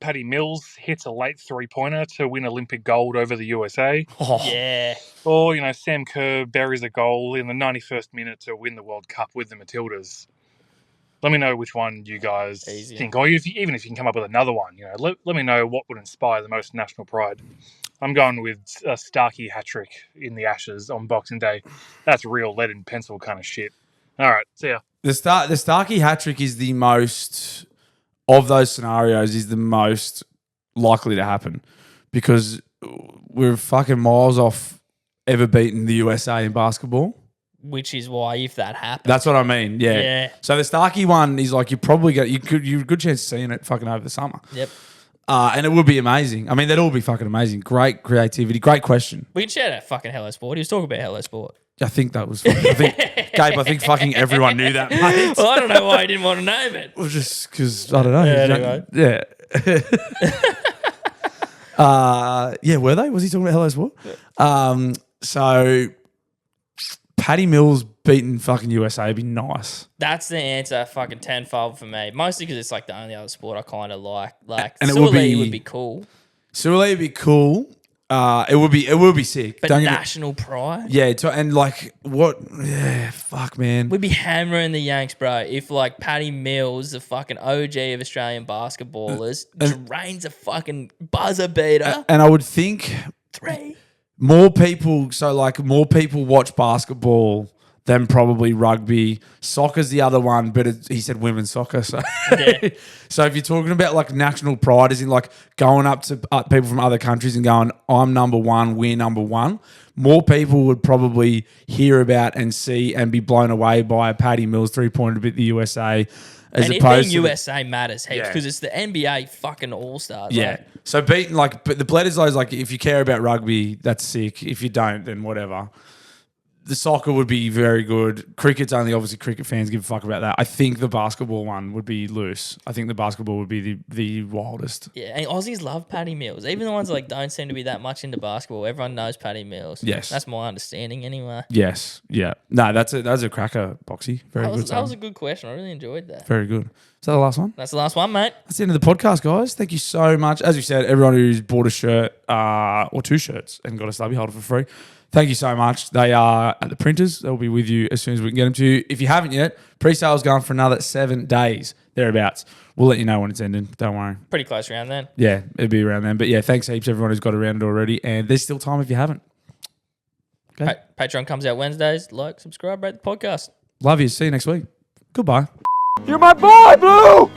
Paddy Mills hits a late three-pointer to win Olympic gold over the USA. Oh. Yeah. Or, Sam Kerr buries a goal in the 91st minute to win the World Cup with the Matildas. Let me know which one you guys think. Or even if you can come up with another one, let me know what would inspire the most national pride. I'm going with a Starkey hat-trick in the Ashes on Boxing Day. That's real lead and pencil kind of shit. All right, see ya. The Starkey hat-trick is the most, of those scenarios, is the most likely to happen because we're fucking miles off ever beating the USA in basketball. Which is why if that happens. That's what I mean, yeah. So the Starkey one is like you're a good chance of seeing it fucking over the summer. Yep. And it would be amazing. I mean, they'd all be fucking amazing. Great creativity, great question. We can share that fucking Hello Sport. He was talking about Hello Sport. I think that was Gabe, I think fucking everyone knew that, mate. Well, I don't know why he didn't want to name it. Well, just because, I don't know. Yeah, Yeah, were they? Was he talking about Hello Sport? So, Paddy Mills beating fucking USA would be nice. That's the answer, fucking tenfold for me. Mostly because it's like the only other sport I kind of like. And it would be cool. Suoli would be cool. It would be sick. But national pride? Yeah, and like what? Yeah, fuck, man. We'd be hammering the Yanks, bro. If like Paddy Mills, the fucking OG of Australian basketballers, drains a fucking buzzer beater. And I would think 3. more people watch basketball than probably rugby. Soccer's the other one, but he said women's soccer. So, so if you're talking about like national pride, as in like going up to people from other countries and going, I'm number one, we're number one, more people would probably hear about and see and be blown away by a Paddy Mills three-pointer to beat the USA. As and opposed being to USA matters heaps because it's the NBA fucking all-stars. Yeah. Like. So beating but the Bledisloe is like, if you care about rugby, that's sick. If you don't, then whatever. The soccer would be very good. Cricket's only obviously cricket fans give a fuck about that. I think the basketball one would be loose. I think the basketball would be the wildest. Yeah, and Aussies love Paddy Mills. Even the ones like don't seem to be that much into basketball. Everyone knows Paddy Mills. Yes. That's my understanding anyway. Yes. Yeah. No, that's a cracker, Boxy. Very good. That was a good question. I really enjoyed that. Very good. Is that the last one? That's the last one, mate. That's the end of the podcast, guys. Thank you so much. As we said, everyone who's bought a shirt or 2 shirts and got a stubby holder for free, thank you so much. They are at the printers. They'll be with you as soon as we can get them to you. If you haven't yet, pre-sale's going for another 7 days, thereabouts. We'll let you know when it's ending. Don't worry. Pretty close around then. Yeah, it'll be around then. But yeah, thanks heaps everyone who's got around it already. And there's still time if you haven't. Okay. Patreon comes out Wednesdays. Like, subscribe, rate the podcast. Love you. See you next week. Goodbye. You're my boy, Blue!